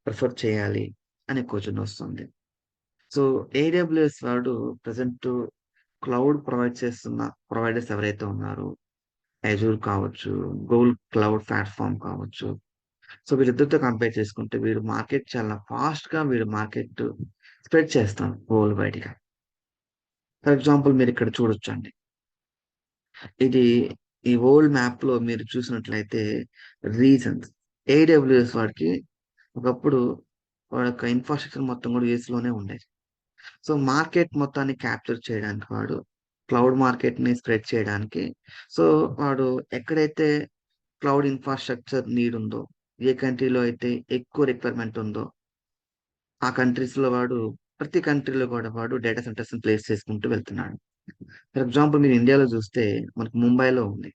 ప్రిఫర్ చేయాలి అనే క్వెషన్ వస్తుంది. సో, ఏడబ్ల్యూఎస్ వాడు ప్రెజెంట్ క్లౌడ్ ప్రొవైడ్ చేస్తున్న ప్రొవైడర్స్ ఎవరైతే ఉన్నారో, అజూర్ కావచ్చు, గూగుల్ క్లౌడ్ ప్లాట్‌ఫార్మ్ కావచ్చు. సో, వీళ్ళిద్దరితో కంపేర్ చేసుకుంటే వీడు మార్కెట్ స్ప్రెడ్ చేస్తాడు వరల్డ్ వైడ్‌గా. ఫర్ ఎగ్జాంపుల్ మీరిక్కడ చూడొచ్చండి. ఇది ఈ వరల్డ్ మ్యాప్‌లో మీరు చూసినట్లయితే రీజన్స్ ఏడబ్ల్యూఎస్ వాడికి ఒకప్పుడు వాడి యొక్క ఇన్‌ఫ్రాస్ట్రక్చర్ మొత్తం కూడా యూఎస్‌లోనే ఉండేది. సో, మార్కెట్ మొత్తాన్ని క్యాప్చర్ చేయడానికి క్లౌడ్ మార్కెట్‌ని స్ప్రెడ్ చేయడానికి సో, వాడు ఎక్కడైతే క్లౌడ్ ఇన్‌ఫ్రాస్ట్రక్చర్ నీడ్ ఉందో, ఏ కంట్రీలో అయితే ఎక్కువ రిక్వైర్మెంట్ ఉందో, ఆ కంట్రీస్‌లో ప్రతి కంట్రీలో కూడా డేటా సెంటర్స్‌ని ప్లేస్ చేసుకుంటూ వెళ్తున్నాడు. ఫర్ ఎగ్జాంపుల్ మీరు ఇండియాలో చూస్తే మనకు ముంబైలో ఉంది.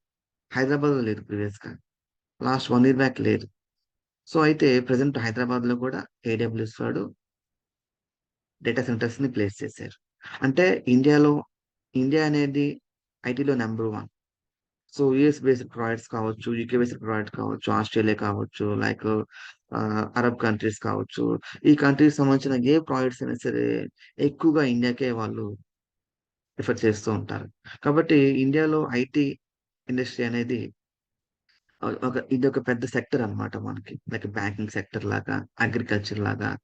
హైదరాబాద్‌లో లేదు ప్రీవియస్‌గా. లాస్ట్ 1 ఇయర్ బ్యాక్ లేదు. సో, అయితే ప్రెజెంట్ హైదరాబాద్‌లో కూడా ఏడబ్ల్యూఎస్ డేటా సెంటర్స్‌ని ప్లేస్ చేశారు. అంటే ఇండియాలో ఇండియా అనేది ఐటీలో number 1. So, US based providers కావచ్చు, యూకే బేస్డ్ ప్రొవైడర్స్ కావచ్చు, ఆస్ట్రేలియా కావచ్చు, అరబ్ కంట్రీస్ కావచ్చు. ఈ కంట్రీకి సంబంధించిన ఏ ప్రొవైడర్స్ అయినా సరే ఎక్కువగా ఇండియాకే వాళ్ళు ప్రిఫర్ చేస్తూ ఉంటారు. కాబట్టి ఇండియాలో ఐటీ ఇండస్ట్రీ అనేది ఇదొక పెద్ద సెక్టర్ అన్నమాట మనకి. లైక్ బ్యాంకింగ్ సెక్టర్ లాగా, అగ్రికల్చర్ లాగా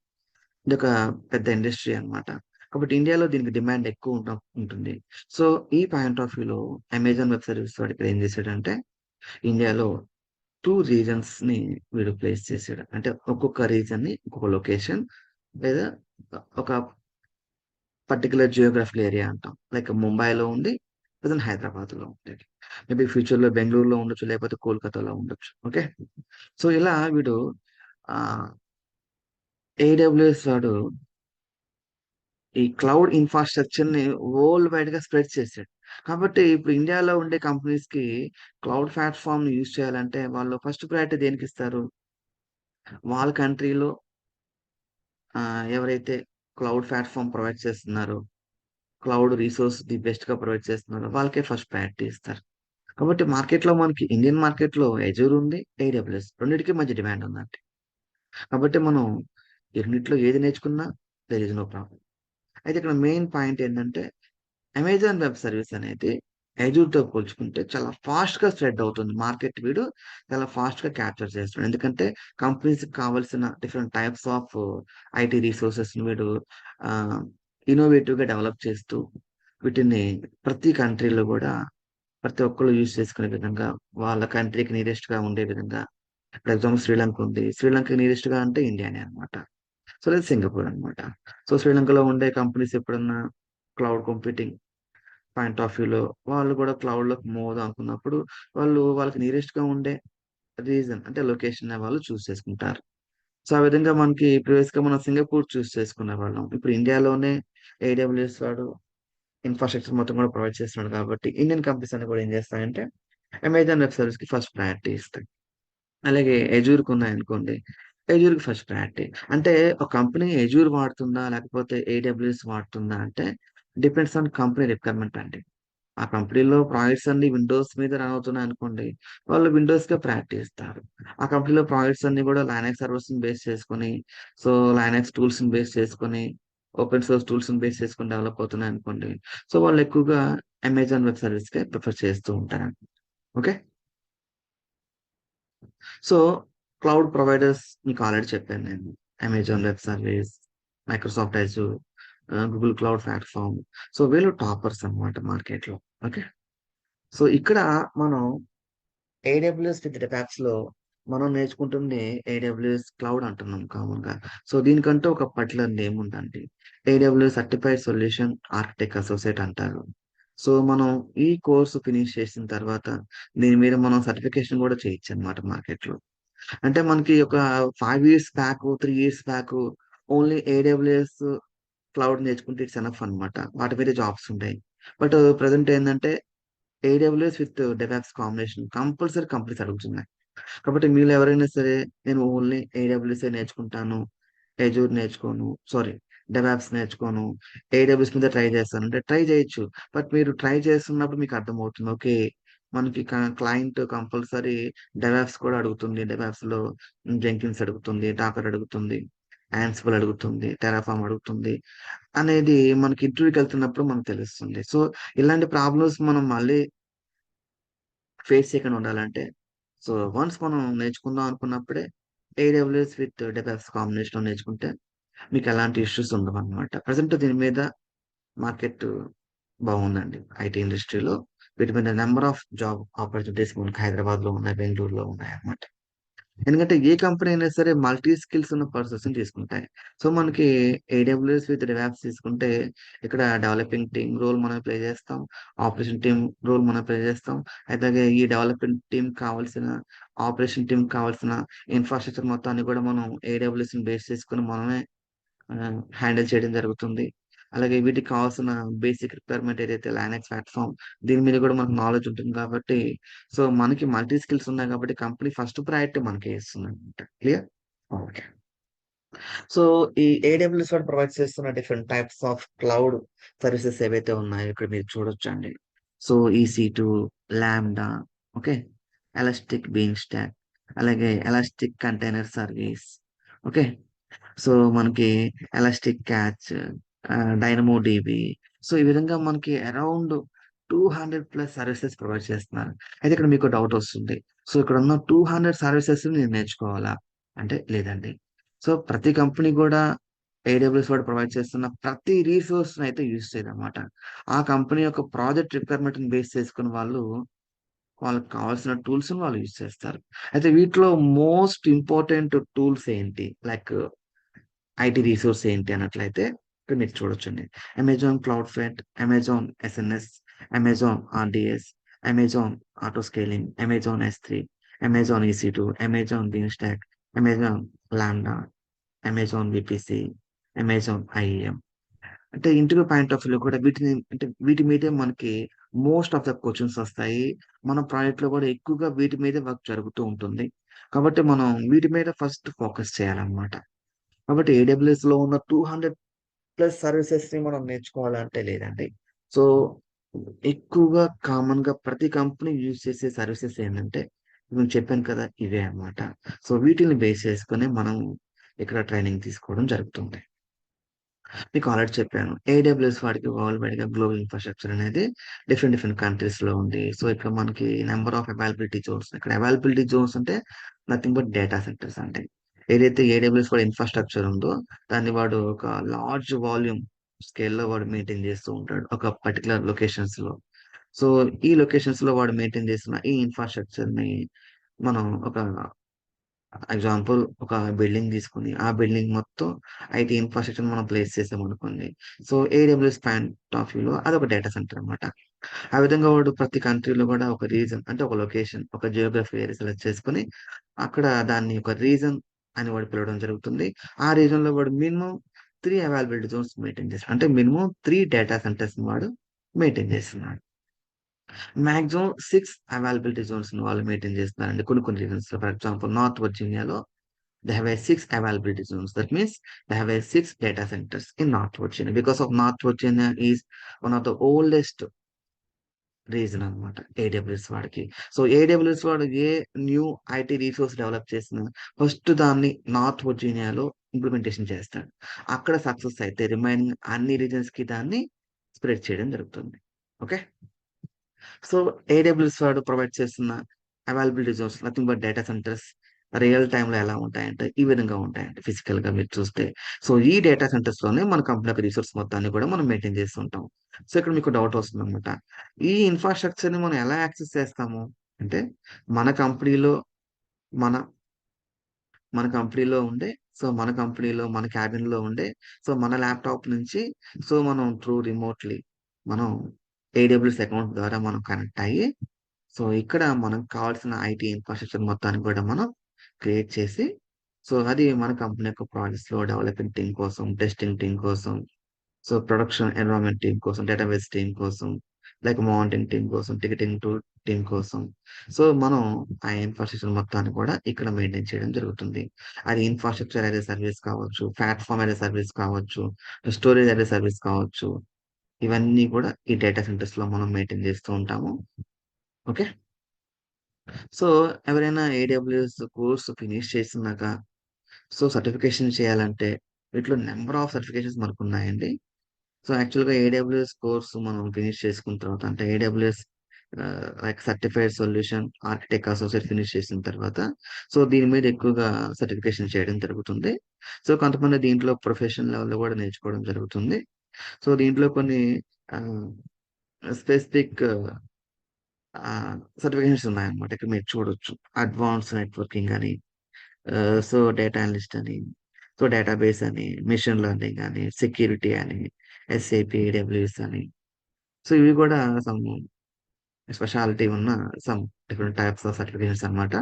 ఇదొక పెద్ద ఇండస్ట్రీ అన్నమాట. కాబట్టి ఇండియాలో దీనికి డిమాండ్ ఎక్కువ ఉంటుంది. సో, ఈ పాయింట్ ఆఫ్ వ్యూలో అమెజాన్ వెబ్ సర్వీస్ వాడు ఇక్కడ ఏం చేసాడంటే ఇండియాలో 2 రీజన్స్‌ని వీడు ప్లేస్ చేసాడు. అంటే ఒక్కొక్క రీజన్‌ని ఒక్కొక్క లొకేషన్ లేదా ఒక పర్టిక్యులర్ జియోగ్రాఫికల్ ఏరియా అంటాం. లైక్ ముంబైలో ఉంది. ప్రెజెంట్ హైదరాబాద్‌లో ఉండేది. మేబీ ఫ్యూచర్‌లో బెంగుళూరులో ఉండొచ్చు. లేకపోతే కోల్‌కతాలో ఉండొచ్చు. ఓకే. సో, ఇలా వీడు ఆహ్, ఏడబ్ల్యూఎస్ ఈ క్లౌడ్ ఇన్‌ఫ్రాస్ట్రక్చర్‌ని వరల్డ్ వైడ్‌గా స్ప్రెడ్ చేసాడు. కాబట్టి ఇప్పుడు ఇండియాలో ఉండే కంపెనీస్‌కి క్లౌడ్ ప్లాట్‌ఫార్మ్‌ని యూజ్ చేయాలంటే వాళ్ళు ఫస్ట్ ప్రయారిటీ దేనికిస్తారు? వాళ్ళ కంట్రీలో ఎవరైతే క్లౌడ్ ప్లాట్‌ఫార్మ్ ప్రొవైడ్ చేస్తున్నారో, క్లౌడ్ రిసోర్స్ ది బెస్ట్‌గా ప్రొవైడ్ చేస్తున్నారో వాళ్ళకే ఫస్ట్ ప్రయారిటీ ఇస్తారు. కాబట్టి మార్కెట్‌లో మనకి ఇండియన్ మార్కెట్‌లో అజూర్ ఉంది, ఏడబ్ల్యూఎస్ రెండిటికి మంచి డిమాండ్ ఉందండి. కాబట్టి మనం ఈ రెండిట్లో ఏది నేర్చుకున్నా దేర్ ఈస్ నో ప్రాబ్లమ్. అయితే ఇక్కడ మెయిన్ పాయింట్ ఏంటంటే అమెజాన్ వెబ్ సర్వీస్ అనేది అజూర్‌తో పోల్చుకుంటే చాలా ఫాస్ట్‌గా స్ప్రెడ్ అవుతుంది. చాలా ఫాస్ట్‌గా క్యాప్చర్ చేస్తున్నాడు. ఎందుకంటే కంపెనీస్‌కి కావాల్సిన డిఫరెంట్ టైప్స్ ఆఫ్ ఐటీ రిసోర్సెస్‌ని ఆహ్, ఇన్నోవేటివ్‌గా డెవలప్ చేస్తూ వీటిని ప్రతి కంట్రీలో గూడా ప్రతి ఒక్కళ్ళు యూజ్ చేసుకునే విధంగా వాళ్ళ కంట్రీకి నియరెస్ట్‌గా ఉండే విధంగా ఫర్ ఎగ్జాంపుల్ శ్రీలంక ఉంది. శ్రీలంకకి నియరెస్ట్‌గా అంటే ఇండియానే అన్నమాట. సో, లేదా సింగపూర్ అన్నమాట. సో, శ్రీలంకలో ఉండే కంపెనీస్ ఎప్పుడన్నా క్లౌడ్ కంప్యూటింగ్ పాయింట్ ఆఫ్ వ్యూలో వాళ్ళు కూడా క్లౌడ్‌లోకి మూవ్ అవుదాం అనుకున్నప్పుడు, వాళ్ళకి నియరెస్ట్‌గా ఉండే అంటే లొకేషన్‌ని వాళ్ళు చూజ్ చేసుకుంటారు. సో, ఆ విధంగా మనకి ప్రీవియస్‌గా మనం సింగపూర్ చూజ్ చేసుకునేవాళ్ళం. ఇప్పుడు ఇండియాలోనే ఏడబ్ల్యూఎస్ ఇన్‌ఫ్రాస్ట్రక్చర్ మొత్తం కూడా ప్రొవైడ్ చేస్తున్నాడు కాబట్టి, ఇండియన్ కంపెనీస్ అన్ని కూడా ఏం చేస్తాయంటే, అమెజాన్ వెబ్ సర్వీస్‌కి ఫస్ట్ ప్రయారిటీ ఇస్తాయి. అలాగే అజూర్‌కి ఉన్నాయనుకోండి, అజూర్‌కి ఫస్ట్ ప్రయారిటీ. అంటే ఒక కంపెనీ అజూర్ వాడుతుందా? లేకపోతే ఏడబ్ల్యూఎస్ వాడుతుందా? అంటే డిపెండ్స్ ఆన్ కంపెనీ రిక్వైర్మెంట్ అండి. ఆ కంపెనీలో ప్రాజెక్ట్స్ అన్నీ విండోస్ మీద రన్ అవుతున్నాయనుకోండి, వాళ్ళు విండోస్‌కే ప్రయారిటీ ఇస్తారు. ఆ కంపెనీలో ప్రాజెక్ట్స్ అన్నీ కూడా లైనక్స్ సర్వర్స్‌ని బేస్ చేసుకొని, సో, లైనక్స్ టూల్స్‌ని బేస్ చేసుకొని, ఓపెన్ సోర్స్ టూల్స్‌ని బేస్ చేసుకొని డెవలప్ అవుతున్నాయనుకోండి. సో, వాళ్ళు ఎక్కువగా అమెజాన్ వెబ్ సర్వీస్‌కే ప్రిఫర్ చేస్తూ ఉంటారండి. ఓకే. సో, క్లౌడ్ ప్రొవైడర్స్ మీకు ఆల్రెడీ చెప్పాను నేను. Amazon web service, Microsoft Azure, Google cloud platform. So, వీళ్ళు టాపర్స్ అన్నమాట మార్కెట్‌లో. ఓకే. సో, ఇక్కడ మనం ఏడబ్ల్యూఎస్ విత్ డెటాప్స్‌లో మనం నేర్చుకుంటుంది ఏడబ్ల్యూఎస్ క్లౌడ్ అంటున్నాం కామన్‌గా. సో, దీనికంటూ ఒక పర్టిక్యులర్ నేమ్ ఉందండి. AWS certified solution architect associate అంటారు. సో, మనం ఈ కోర్స్ ఫినిష్ చేసిన తర్వాత దీని మీద మనం సర్టిఫికేషన్ కూడా చేయొచ్చనమాట మార్కెట్‌లో. అంటే మనకి ఒక 5 years back, 3 years back only AWS cloud నేర్చుకుంటే ఇట్స్ ఎనఫ్ అన్నమాట. వాటి మీద జాబ్స్ ఉంటాయి. బట్ ప్రెజెంట్ ఏందంటే AWS with DevOps combination compulsory companies అడుగుతున్నాయి. కాబట్టి మీలో ఎవరైనా సరే నేను ఓన్లీ ఏడబ్ల్యూఎస్ఏ నేర్చుకుంటాను. అజూర్ నేర్చుకోను. సారీ డెవాప్స్ నేర్చుకోను. ఏడబ్ల్యూఎస్ మీద ట్రై చేస్తాను అంటే ట్రై చేయొచ్చు. బట్ మీరు ట్రై చేస్తున్నప్పుడు మీకు అర్థమవుతుంది. ఓకే. మనకి క్లయింట్ కంపల్సరీ డెవాప్స్ కూడా అడుగుతుంది. డెవాప్స్‌లో జెంకిన్స్ అడుగుతుంది, డాకర్ అడుగుతుంది, యాన్సిబుల్ అడుగుతుంది, టెరాఫార్మ్ అడుగుతుంది అనేది మనకి ఇంటర్వ్యూకెళ్తున్నప్పుడు మనకు తెలుస్తుంది. సో, ఇలాంటి ప్రాబ్లమ్స్ మనం మళ్ళీ ఫేస్ చేయకుండా ఉండాలంటే, సో, వన్స్ మనం నేర్చుకుందాం అనుకున్నప్పుడే ఏడబ్ల్యూఎస్ విత్ డెవాప్స్ కాంబినేషన్‌లో నేర్చుకుంటే మీకెలాంటి ఇష్యూస్ ఉండవనమాట. ప్రెజెంట్ దీని మీద మార్కెట్ బావుందండి. ఐటీ ఇండస్ట్రీలో వీటి మీద నంబర్ ఆఫ్ జాబ్ ఆపర్చునిటీస్ మనకి హైదరాబాద్‌లో ఉన్నాయి, బెంగుళూరులో ఉన్నాయన్నమాట. ఎందుకంటే ఏ కంపెనీ అయినా సరే మల్టీ స్కిల్స్ ఉన్న పర్సన్స్‌ని తీసుకుంటాయి. సో, మనకి ఏడబ్ల్యూఎస్ విత్ డెవాప్స్ తీసుకుంటే ఇక్కడ డెవలపింగ్ టీమ్ రోల్ మనం ప్లే చేస్తాం. ఆపరేషన్ టీమ్ రోల్ మనం ప్లే చేస్తాం. అలాగే ఈ డెవలపింగ్ టీమ్ కావాల్సిన ఆపరేషన్ టీమ్ కావాల్సిన ఇన్‌ఫ్రాస్ట్రక్చర్ మొత్తాన్ని కూడా మనం ఏడబ్ల్యూఎస్‌ని బేస్ చేసుకొని మనమే హ్యాండిల్ చేయడం జరుగుతుంది. అలాగే వీటికి కావాల్సిన బేసిక్ రిక్వైర్మెంట్ ఏదైతే లైనక్స్ ప్లాట్‌ఫార్మ్ దీని మీద కూడా మనకు నాలెడ్జ్ ఉంటుంది కాబట్టి, సో, మనకి మల్టీ స్కిల్స్ ఉన్నాయి కాబట్టి కంపెనీ ఫస్ట్ ప్రయారిటీ మనకే ఇస్తుందన్నమాట. క్లియర్? ఓకే. సో, ఈ ఏడబ్ల్యూఎస్ వాళ్ళు ప్రొవైడ్ చేస్తున్న different types of cloud services ఏవైతే ఉన్నాయో ఇక్కడ మీరు చూడొచ్చండి. So, EC2, lambda, okay. Elastic beanstalk, అలాగే elastic container service, okay. So, మనకి elastic cache, Dynamo DB. So, ఈ విధంగా మనకి అరౌండ్ 200 ప్లస్ సర్వీసెస్ ప్రొవైడ్ చేస్తున్నారు. అయితే ఇక్కడ మీకు డౌట్ వస్తుంది. సో, ఇక్కడున్న 200 సర్వీసెస్ నేను నేర్చుకోవాలా? అంటే లేదండి. సో, ప్రతి కంపెనీ గూడా ఏడబ్ల్యూఎస్ వాడు ప్రొవైడ్ చేస్తున్న ప్రతి రిసోర్స్‌నయితే యూజ్ చేయదనమాట. ఆ కంపెనీ యొక్క ప్రాజెక్ట్ రిక్వైర్మెంట్‌ని బేస్ చేసుకొని వాళ్ళకి కావాల్సిన టూల్స్‌ని వాళ్ళు యూజ్ చేస్తారు. అయితే వీటిలో మోస్ట్ ఇంపార్టెంట్ టూల్స్ ఏంటి? లైక్ ఐటీ రిసోర్స్ ఏంటి అన్నట్లయితే ఇక్కడ మీరు చూడొచ్చండి. Amazon cloud front, Amazon SNS, Amazon RDS, Amazon auto scaling, Amazon ఎస్3, Amazon EC2, Amazon beanstalk, Amazon lambda, Amazon VPC, Amazon IAM. అంటే ఇంటర్వ్యూ పాయింట్ ఆఫ్ వ్యూలో కూడా వీటిని అంటే వీటి మీదే మనకి మోస్ట్ ఆఫ్ ద క్వెషన్స్ వస్తాయి. మన ప్రాజెక్ట్‌లో కూడా ఎక్కువగా వీటి మీదే వర్క్ జరుగుతూ ఉంటుంది. కాబట్టి మనం వీటి మీద ఫస్ట్ ఫోకస్ చేయాలన్నమాట. కాబట్టి ఏడబ్ల్యూఎస్‌లో ఉన్న 200 ప్లస్ సర్వీసెస్‌ని మనం నేర్చుకోవాలంటే లేదండి. సో, ఎక్కువగా కామన్‌గా ప్రతి కంపెనీ యూజ్ చేసే సర్వీసెస్ ఏంటంటే, నేను చెప్పాను కదా! ఇవే అన్నమాట. సో, వీటిల్ని బేస్ చేసుకొని మనం ఇక్కడ ట్రైనింగ్ తీసుకోవడం జరుగుతుంది. మీకు ఆల్రెడీ చెప్పాను. ఏడబ్ల్యూఎస్ వాడికి వరల్డ్ వైడ్‌గా గ్లోబల్ ఇన్‌ఫ్రాస్ట్రక్చర్ అనేది డిఫరెంట్ డిఫరెంట్ కంట్రీస్‌లో ఉంది. సో, ఇక్కడ మనకి నంబర్ ఆఫ్ అవైలబిలిటీ జోన్స్ ఇక్కడ అవైలబిలిటీ జోన్స్ అంటే నథింగ్ బట్ డేటా సెంటర్స్ అండి. ఏదైతే ఏడబ్ల్యూఎస్ వాడి ఇన్‌ఫ్రాస్ట్రక్చర్ ఉందో దాన్ని వాడు ఒక లార్జ్ వాల్యూమ్ స్కేల్‌లో వాడు మెయింటైన్ చేస్తూ ఉంటాడు. ఒక పర్టిక్యులర్ లొకేషన్స్‌లో. సో, ఈ లొకేషన్స్‌లో వాడు మెయింటైన్ చేస్తున్న ఈ ఇన్‌ఫ్రాస్ట్రక్చర్‌ని మనం ఒక ఎగ్జాంపుల్ ఒక బిల్డింగ్ తీసుకొని, ఆ బిల్డింగ్ మొత్తం ఐటీ ఇన్‌ఫ్రాస్ట్రక్చర్ మనం ప్లేస్ చేసామనుకోండి. సో, ఏడబ్ల్యూఎస్ పాయింట్ ఆఫ్ వ్యూలో అదొక డేటా సెంటర్ అన్నమాట. ఆ విధంగా వాడు ప్రతి కంట్రీలో కూడా ఒక రీజన్ అంటే ఒక లొకేషన్, ఒక జియోగ్రఫీ ఏరియా సెలెక్ట్ చేసుకొని, అక్కడ దాన్ని ఒక రీజన్ అని వాడు పిలవడం జరుగుతుంది. ఆ రీజన్‌లో వాడు మినిమమ్ 3 అవైలబిలిటీ జోన్స్ మెయింటైన్ చేస్తాడు. అంటే మినిమమ్ 3 డేటా సెంటర్స్‌ని వాడు మెయింటైన్ చేస్తున్నాడు. మాక్సిమం 6 అవైలబిలిటీ జోన్స్‌ని వాళ్ళు మెయింటైన్ చేస్తున్నారండి. కొన్ని కొన్ని రీజన్స్‌లో ఫర్ ఎగ్జాంపుల్ నార్త్ వర్జీనియాలో they have a 6 availability zones. That means they have a 6 data centers in North Virginia. Because of North Virginia is one of the oldest reason అన్నమాట AWS వాడికి. So, AWS వాడు a new IT resource develop చేసినా first దాన్ని north వర్జీనియాలో implementation చేస్తాడు. అక్కడ success అయితే remaining అన్ని రీజన్స్‌కి దాన్ని స్ప్రెడ్ చేయడం జరుగుతుంది. ఓకే. సో, ఏడబ్ల్యూఎస్ వాడు ప్రొవైడ్ చేస్తున్న availability Jones nothing but data centres real టైమ్‌లో ఎలా ఉంటాయంటే, ఈ విధంగా ఉంటాయండి ఫిజికల్‌గా మీరు చూస్తే. సో, ఈ డేటా సెంటర్స్‌లోనే మన కంపెనీ యొక్క రిసోర్స్ మొత్తాన్ని కూడా మనం మెయింటైన్ చేస్తుంటాం. సో, ఇక్కడ మీకు డౌట్ వస్తుందన్నమాట. ఈ ఇన్‌ఫ్రాస్ట్రక్చర్‌ని మనం ఎలా యాక్సెస్ చేస్తాము? అంటే మన కంపెనీలో మన మన కంపెనీలో ఉండే మన కంపెనీలో, మన క్యాబిన్‌లో ఉండే మన ల్యాప్‌టాప్ నుంచి మనం త్రూ రిమోట్‌లీ మనం ఏడబ్ల్యూఎస్ అకౌంట్ ద్వారా మనం కనెక్ట్ అయ్యి, ఇక్కడ మనకు కావాల్సిన ఐటీ ఇన్‌ఫ్రాస్ట్రక్చర్ మొత్తాన్ని కూడా మనం క్రియేట్ చేసి, అది మన కంపెనీ యొక్క ప్రాజెక్ట్స్‌లో డెవలపింగ్ టీమ్ కోసం, టెస్టింగ్ టీమ్ కోసం, ప్రొడక్షన్ ఎన్విరాన్మెంట్ టీమ్ కోసం, డేటాబేస్ టీమ్ కోసం, లైక్ మానిటరింగ్ టీమ్ కోసం, టికెటింగ్ టీమ్ కోసం. మనం ఆ ఇన్‌ఫ్రాస్ట్రక్చర్ మొత్తాన్ని కూడా ఇక్కడ మెయింటైన్ చేయడం జరుగుతుంది. అది ఇన్‌ఫ్రాస్ట్రక్చర్ యాస్ ఎ సర్విస్ కావచ్చు, ప్లాట్‌ఫార్మ్ యాస్ ఎ సర్విస్ కావచ్చు, స్టోరేజ్ యాస్ ఎ సర్విస్ కావచ్చు. ఇవన్నీ కూడా ఈ డేటా సెంటర్స్‌లో మనం మెయింటైన్ చేస్తూ ఉంటాము. ఓకే. సో, ఎవరైనా ఏడబ్ల్యూఎస్ కోర్స్ ఫినిష్ చేసినాక సో, సర్టిఫికేషన్ చేయాలంటే వీటిలో నంబర్ ఆఫ్ సర్టిఫికేషన్స్ మనకున్నాయండి. సో, యాక్చువల్‌గా ఏడబ్ల్యూఎస్ కోర్స్ మనం ఫినిష్ చేసుకున్న తర్వాత అంటే AWS like certified solution architect associate finish చేసిన తర్వాత సో, దీని మీద ఎక్కువగా సర్టిఫికేషన్ చేయడం జరుగుతుంది. సో, కొంతమంది దీంట్లో ప్రొఫెషనల్ లెవెల్‌లో కూడా నేర్చుకోవడం జరుగుతుంది. సో, దీంట్లో కొన్ని ఆహ్, స్పెసిఫిక్ సర్టిఫికేషన్స్ ఉన్నాయన్నమాట. ఇక్కడ మీరు చూడొచ్చు. అడ్వాన్స్డ్ నెట్వర్కింగ్ అని, సో, డేటా అనలిస్ట్ అని, సో, డేటాబేస్ అని, మెషిన్ లెర్నింగ్ అని, సెక్యూరిటీ అని, ఎస్ఏపీ, ఏడబ్ల్యూఎస్ అని. సో, ఇవి కూడా సమ్ స్పెషాలిటీ ఉన్న some different types of certifications అన్నమాట.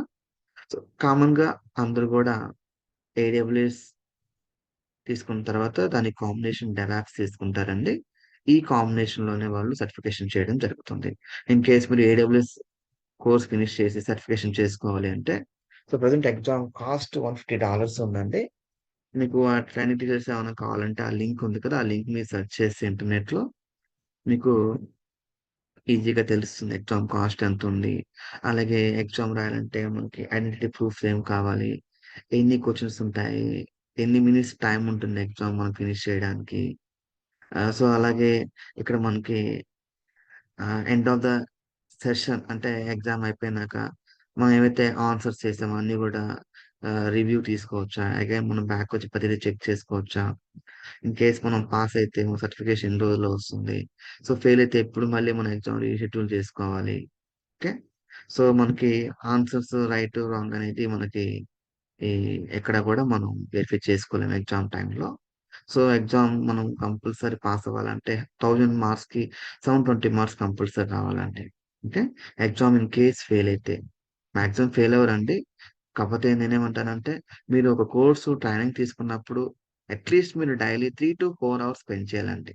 సో, కామన్‌గా అందరూ కూడా ఏడబ్ల్యూఎస్ తీసుకున్న తర్వాత దాని కాంబినేషన్ డెవాప్స్ తీసుకుంటారండి. ఈ కాంబినేషన్‌లోనే వాళ్ళు సర్టిఫికేషన్ చేయడం జరుగుతుంది. ఇన్ కేస్ మీరు ఏడబ్ల్యూఎస్ కోర్స్ ఫినిష్ చేసి సర్టిఫికేషన్ చేసుకోవాలి అంటే, సో, ప్రెజెంట్ ఎగ్జామ్ కాస్ట్ $150 ఉందండి. మీకు ఆ ట్రైనింగ్ డీటెయిల్స్ ఏమైనా కావాలంటే ఆ లింక్ ఉంది కదా! ఆ లింక్ మీరు సెర్చ్ చేసి ఇంటర్నెట్‌లో మీకు ఈజీగా తెలుస్తుంది. ఎగ్జామ్ కాస్ట్ ఎంతుంది? అలాగే ఎగ్జామ్ రాయాలంటే మనకి ఐడెంటిటీ ప్రూఫ్స్ ఏం కావాలి? ఎన్ని క్వెషన్స్ ఉంటాయి? ఎన్ని మినిట్స్ టైమ్ ఉంటుంది ఎగ్జామ్ మనం ఫినిష్ చేయడానికి? సో, అలాగే ఇక్కడ మనకి ఎండ్ ఆఫ్ ద సెషన్ అంటే ఎగ్జామ్ అయిపోయినాక మనం ఏవైతే ఆన్సర్స్ చేసామో అన్నీ గూడా రివ్యూ తీసుకోవచ్చా? అగైన్ మనం బ్యాకొచ్చి ప్రతిదీ చెక్ చేసుకోవచ్చా? ఇన్ కేస్ మనం పాస్ అయితే మన సర్టిఫికేషన్ ఎన్ని రోజుల్లో వస్తుంది? సో, ఫెయిల్ అయితే ఎప్పుడు మళ్ళీ మనం ఎగ్జామ్ రీషెడ్యూల్ చేసుకోవాలి. ఓకే. సో, మనకి ఆన్సర్స్ రైట్, రాంగ్ అనేది మనకి ఈ ఎక్కడ గూడా మనం వెరిఫై చేసుకోలేము ఎగ్జామ్ టైమ్‌లో. సో, ఎగ్జామ్ మనం కంపల్సరీ పాస్ అవ్వాలంటే 1000 మార్క్స్‌కి 720 మార్క్స్ కంపల్సరీ రావాలండి. Okay. Exam in case fail అయితే మాక్సిమం ఫెయిల్ అవ్వరండి. కాకపోతే నేనేమంటానంటే మీరు ఒక కోర్సు ట్రైనింగ్ తీసుకున్నప్పుడు అట్‌లీస్ట్ మీరు డైలీ 3-4 అవర్స్ స్పెండ్ చేయాలండి.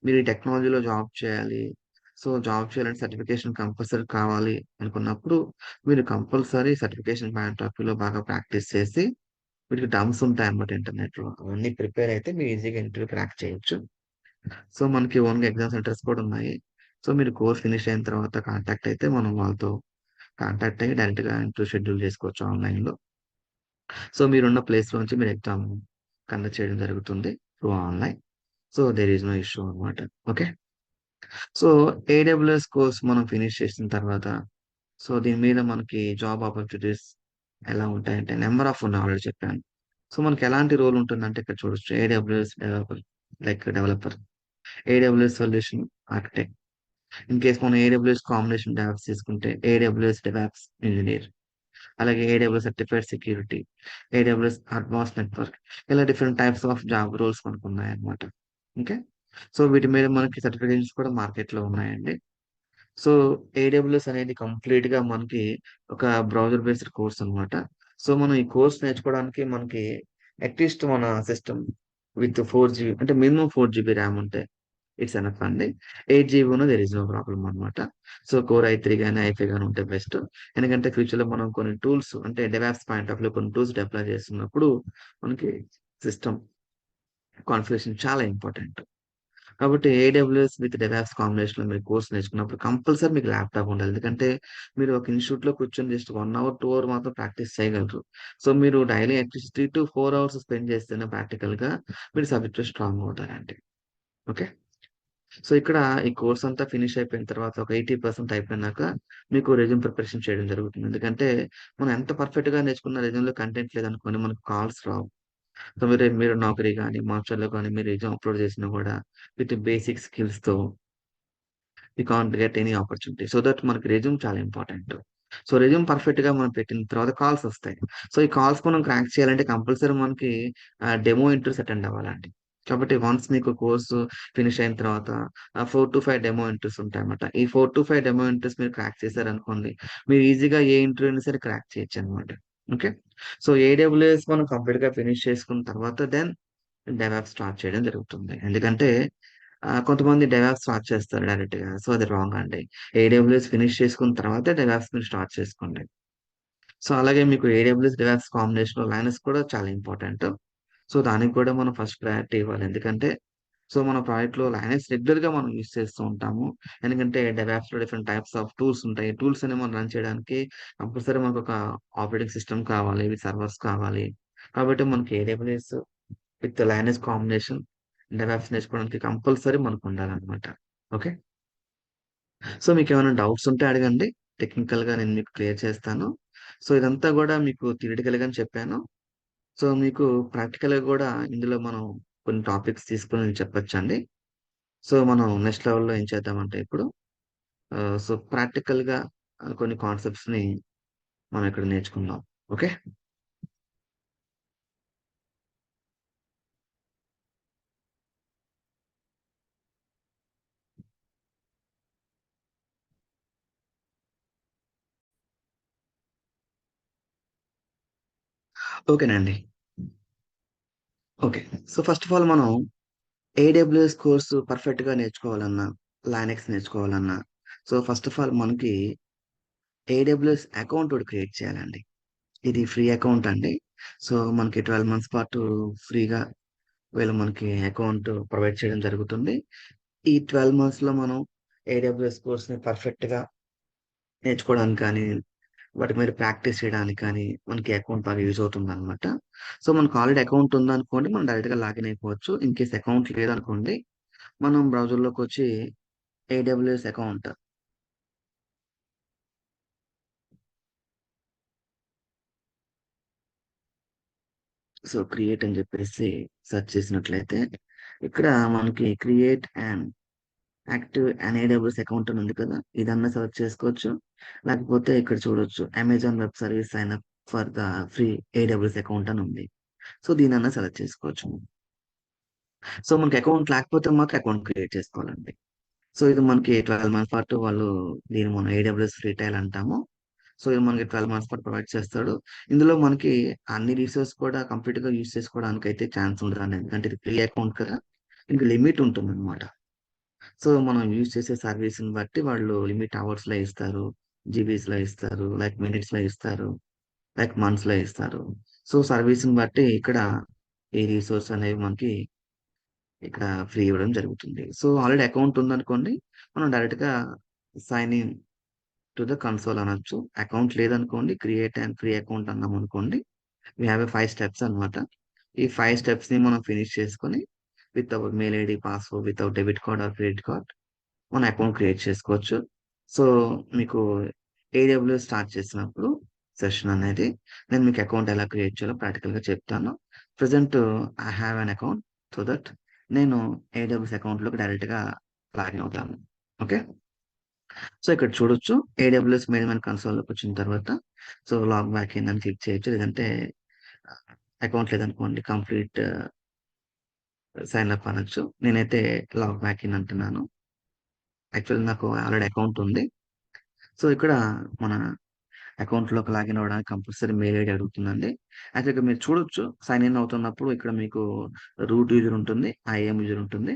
మీరు ఈ టెక్నాలజీలో జాబ్ చేయాలి. సో, జాబ్ చేయాలంటే సర్టిఫికేషన్ కంపల్సరీ కావాలి అనుకున్నప్పుడు, మీరు కంపల్సరీ సర్టిఫికేషన్ పాయింట్ ఆఫ్ వ్యూలో బాగా ప్రాక్టీస్ చేసి, వీటికి టర్మ్స్ ఉంటాయన్నమాట ఇంటర్నెట్‌లో. అవన్నీ ప్రిపేర్ అయితే మీరు ఈజీగా ఇంటర్వ్యూ క్రాక్ చేయొచ్చు. సో, మనకి ఓన్‌గా ఎగ్జామ్ సెంటర్స్ కూడా ఉన్నాయి. సో, మీరు కోర్స్ ఫినిష్ అయిన తర్వాత కాంటాక్ట్ అయితే మనం వాళ్ళతో కాంటాక్ట్ అయ్యి డైరెక్ట్‌గా ఇంటర్వ్యూ షెడ్యూల్ చేసుకోవచ్చు ఆన్‌లైన్‌లో. సో, మీరున్న ప్లేస్‌లోంచి మీరు ఎగ్జామ్ కండక్ట్ చేయడం జరుగుతుంది through online. So, there is no issue అన్నమాట. ఓకే. సో, ఏడబ్ల్యూఎస్ కోర్స్ మనం ఫినిష్ చేసిన తర్వాత, సో, దీని మీద మనకి జాబ్ ఆపర్చునిటీస్ ఎలా ఉంటాయంటే, నంబర్ ఆఫ్ ఉన్నాయి ఆల్రెడీ చెప్పాను. సో, మనకి ఎలాంటి రోల్ ఉంటుందంటే ఇక్కడ చూడొచ్చు. AWS developer, like developer, AWS solution architect. In case మనం ఏడబ్ల్యూఎస్ కాంబినేషన్ డెవాప్స్ తీసుకుంటే, ఏడబ్ల్యూఎస్ డెవాప్స్ ఇంజినీర్, అలాగే AWS certified security, AWS advance network, ఇలా different types of job roles మనకున్నాయన్నమాట. ఓకే. సో, వీటి మీద మనకి సర్టిఫికేషన్స్ కూడా మార్కెట్‌లో ఉన్నాయండి. సో, ఏడబ్ల్యూఎస్ అనేది కంప్లీట్‌గా మనకి ఒక బ్రౌజర్ బేస్డ్ కోర్స్ అన్నమాట. సో, మనం ఈ కోర్స్ నేర్చుకోవడానికి మనకి అట్‌లీస్ట్ మన సిస్టమ్ విత్ 4 జీబీ అంటే మినిమమ్ 4 జీబీ ర్యామ్ ఉంటే ఇట్స్ ఎనఫ్ అండి. 8 జీబీ ఉన్న దేర్ ఈస్ నో ప్రాబ్లమ్ అన్నమాట. సో, కోర్ ఐ3 గాని, ఐ5 గాని ఉంటే బెస్ట్. ఎందుకంటే ఫ్యూచర్‌లో మనం కొన్ని టూల్స్ అంటే డెవాప్స్ పాయింట్ ఆఫ్ వ్యూలో కొన్ని టూల్స్ డిప్లాయ్ చేస్తున్నప్పుడు మనకి సిస్టమ్ కాన్ఫిగరేషన్ చాలా ఇంపార్టెంట్. కాబట్టి ఏడబ్ల్యూఎస్ విత్ డెవాప్స్ కాంబినేషన్‌లో మీరు కోర్స్ నేర్చుకున్నప్పుడు కంపల్సరీ మీకు ల్యాప్‌టాప్ ఉండాలి. ఎందుకంటే మీరు ఒక ఇన్‌స్టిట్యూట్‌లో కూర్చొని జస్ట్ 1 అవర్, 2 అవర్ మాత్రం ప్రాక్టీస్ చేయగలరు. సో, మీరు డైలీ అట్‌లీస్ట్ 3-4 అవర్స్ స్పెండ్ చేస్తేనే ప్రాక్టికల్‌గా మీరు సబ్జెక్ట్‌లో స్ట్రాంగ్ అవుతారండి. ఓకే. సో, ఇక్కడ ఈ కోర్స్ అంతా ఫినిష్ అయిపోయిన తర్వాత ఒక 80% అయిపోయినాక మీకు రెజ్యూమ్ ప్రిపరేషన్ చేయడం జరుగుతుంది. ఎందుకంటే మనం ఎంత పర్ఫెక్ట్‌గా నేర్చుకున్న రెజ్యూమ్‌లో కంటెంట్ లేదనుకోండి మనకు కాల్స్ రావు. సో, మీరు మీరు నౌకరీ గాని, మాస్టర్‌లో గాని మీరు రెజ్యూమ్ అప్‌లోడ్ చేసినా కూడా విత్ బేసిక్ స్కిల్స్‌తో we can't get any opportunity. So that మనకి రెజ్యూమ్ చాలా ఇంపార్టెంట్. సో, రెజ్యూమ్ పర్ఫెక్ట్‌గా మనం పెట్టిన తర్వాత కాల్స్ ఒస్తాయి. సో, ఈ కాల్స్ మనం క్రాక్ చేయాలంటే కంపల్సరీ మనకి డెమో ఇంటర్వ్యూస్ అటెండ్ అవ్వాలండి. కాబట్టి వన్స్ మీకు కోర్సు ఫినిష్ అయిన తర్వాత 4-5 డెమో ఇంటర్వ్యూస్ ఉంటాయన్నమాట. ఈ 4-5 డెమో ఇంటర్వ్యూస్ మీరు క్రాక్ చేశారనుకోండి, మీరు ఈజీగా ఏ ఇంటర్వ్యూ అయినా సరే క్రాక్ చేయొచ్చన్నమాట. ఓకే. సో, ఏడబ్ల్యూఎస్ మనం కంప్లీట్‌గా ఫినిష్ చేసుకున్న తర్వాత దెన్ డెవాప్స్ స్టార్ట్ చేయడం జరుగుతుంది. ఎందుకంటే కొంతమంది డెవాప్స్ స్టార్ట్ చేస్తారు డైరెక్ట్‌గా. సో, అది రాంగ్ అండి. ఏడబ్ల్యూఎస్ ఫినిష్ చేసుకున్న తర్వాతే డెవాప్స్ మీరు స్టార్ట్ చేసుకోండి. సో, అలాగే మీకు ఏడబ్ల్యూఎస్, డెవాప్స్ కాంబినేషన్‌లో లైనస్ కూడా చాలా ఇంపార్టెంట్. సో, దానికి కూడా మనం ఫస్ట్ ప్రయారిటీ ఇవ్వాలి. ఎందుకంటే సో, మన ప్రాజెక్ట్‌లో లైనక్స్ రెగ్యులర్‌గా మనం యూజ్ చేస్తూ ఉంటాము. ఎందుకంటే డెవాప్స్‌లో డిఫరెంట్ టైప్స్ ఆఫ్ టూల్స్ ఉంటాయి. టూల్స్ అనేవి మనం రన్ చేయడానికి కంపల్సరీ మనకొక ఆపరేటింగ్ సిస్టమ్ కావాలి. సర్వర్స్ కావాలి. కాబట్టి మనకి AWS with Linux combination DevOps నేర్చుకోవడానికి కంపల్సరీ మనకుండాలనమాట. ఓకే. సో, మీకేమైనా డౌట్స్ ఉంటే అడగండి. టెక్నికల్‌గా నేను మీకు క్లియర్ చేస్తాను. సో, ఇదంతా గూడా మీకు థియరిటికల్‌గానే చెప్పాను. సో, మీకు ప్రాక్టికల్‌గా గూడా ఇందులో మనం కొన్ని టాపిక్స్ తీసుకొని చెప్పొచ్చండి. సో, మనం నెక్స్ట్ లెవెల్‌లో ఏం చేద్దామంటే ఇప్పుడు సో, ప్రాక్టికల్‌గా కొన్ని కాన్సెప్ట్స్‌ని మనం ఇక్కడ నేర్చుకుందాం. ఓకే. ఓకేనండి. Okay. So, first of all మనం ఏడబ్ల్యూఎస్ కోర్స్ పర్ఫెక్ట్‌గా నేర్చుకోవాలన్నా, లైనక్స్ నేర్చుకోవాలన్నా, సో, ఫస్ట్ ఆఫ్ ఆల్ మనకి ఏడబ్ల్యూఎస్ అకౌంట్ ఒకటి క్రియేట్ చేయాలండి. ఇది ఫ్రీ అకౌంట్ అండి. సో, మనకి 12 మంత్స్ పాటు ఫ్రీగా వీళ్ళు మనకి అకౌంట్ ప్రొవైడ్ చేయడం జరుగుతుంది. ఈ 12 మంత్స్‌లో మనం ఏడబ్ల్యూఎస్ కోర్స్‌ని పర్ఫెక్ట్‌గా నేర్చుకోవడానికి కానీ, వాటి మీద ప్రాక్టీస్ చేయడానికి కానీ, మనకి అకౌంట్ బాగా యూజ్ అవుతుందనమాట. సో, మనకు ఆల్రెడీ అకౌంట్ ఉందనుకోండి, మనం డైరెక్ట్‌గా లాగిన్ అయిపోవచ్చు. ఇన్ కేస్ అకౌంట్ లేదనుకోండి, మనం బ్రౌజర్‌లోకొచ్చి ఏడబ్ల్యూఎస్ అకౌంట్ సో, క్రియేట్ అని చెప్పేసి సెర్చ్ చేసినట్లయితే, ఇక్కడ మనకి create an active an AWS account అని ఉంది కదా! ఇదన్నా సెలెక్ట్ చేసుకోవచ్చు. లేకపోతే ఇక్కడ చూడొచ్చు Amazon web service sign up for the free AWS account అని ఉంది. సో, దీనన్నా సెలెక్ట్ చేసుకోవచ్చు. సో, మనకి అకౌంట్ లేకపోతే మాత్రం అకౌంట్ క్రియేట్ చేసుకోవాలండి. సో, ఇది మనకి 12 మంత్స్ పాటు వాళ్ళు దీన్ని మనం ఏడబ్ల్యూఎస్ ఫ్రీ ట్రయల్ అంటాము. సో, ఇది మనకి 12 మంత్స్ పాటు ప్రొవైడ్ చేస్తాడు. ఇందులో మనకి అన్ని రిసోర్స్ కూడా కంప్లీట్‌గా యూజ్ చేసుకోవడానికైతే ఛాన్స్ ఉండదండి. ఎందుకంటే ఇది ఫ్రీ అకౌంట్ కదా! దీనికి లిమిట్ ఉంటుందన్నమాట. సో, మనం యూజ్ చేసే సర్వీస్‌ని బట్టి వాళ్ళు లిమిట్ అవర్స్‌లో ఇస్తారు. జీబీస్‌లో ఇస్తారు. లైక్ మినిట్స్‌లో ఇస్తారు. లైక్ మంత్స్‌లో ఇస్తారు. సో, సర్వీస్‌ని బట్టి ఇక్కడ ఈ రిసోర్స్ అనేవి మనకి ఇక్కడ ఫ్రీ ఇవ్వడం జరుగుతుంది. సో, ఆల్రెడీ అకౌంట్ ఉందనుకోండి, మనం డైరెక్ట్‌గా sign in to the console అనొచ్చు. అకౌంట్ లేదనుకోండి, క్రియేట్ యాన్ ఫ్రీ అకౌంట్ అన్నామనుకోండి, వి హావ్ ఎ 5 స్టెప్స్ అన్నమాట. ఈ 5 స్టెప్స్‌ని మనం ఫినిష్ చేసుకొని with our mail ID, password, with our debit card or credit card మన అకౌంట్ క్రియేట్ చేసుకోవచ్చు. సో, మీకు ఏడబ్ల్యూఎస్ స్టార్ట్ చేసినప్పుడు సెషన్ అనేది నేను మీకు అకౌంట్ ఎలా క్రియేట్ చేయాలో ప్రాక్టికల్‌గా చెప్తాను. Present I have an account so that నేను ఏడబ్ల్యూఎస్ అకౌంట్‌లోకి డైరెక్ట్‌గా లాగిన్ అవుతాను. ఓకే. సో, ఇక్కడ చూడొచ్చు ఏడబ్ల్యూఎస్ మేనేజ్‌మెంట్ కన్సోల్‌లోకొచ్చిన తర్వాత సో, లాగ్ బ్యాక్ ఇన్ అని క్లిక్ చేయొచ్చు. లేదంటే అకౌంట్ లేదనుకోండి కంప్లీట్ సైన్ అప్ అనొచ్చు. నేనైతే లాగ్ బ్యాక్ ఇన్ అంటున్నాను. యాక్చువల్లీ నాకు ఆల్రెడీ అకౌంట్ ఉంది. సో, ఇక్కడ మన అకౌంట్‌లోకి లాగిన్ అవ్వడానికి కంపల్సరీ మెయిల్ ఐడీ అడుగుతుందండి. అయితే ఇక్కడ మీరు చూడొచ్చు సైన్ ఇన్ అవుతున్నప్పుడు ఇక్కడ మీకు రూట్ యూజర్ ఉంటుంది. ఐఎమ్ యూజర్ ఉంటుంది.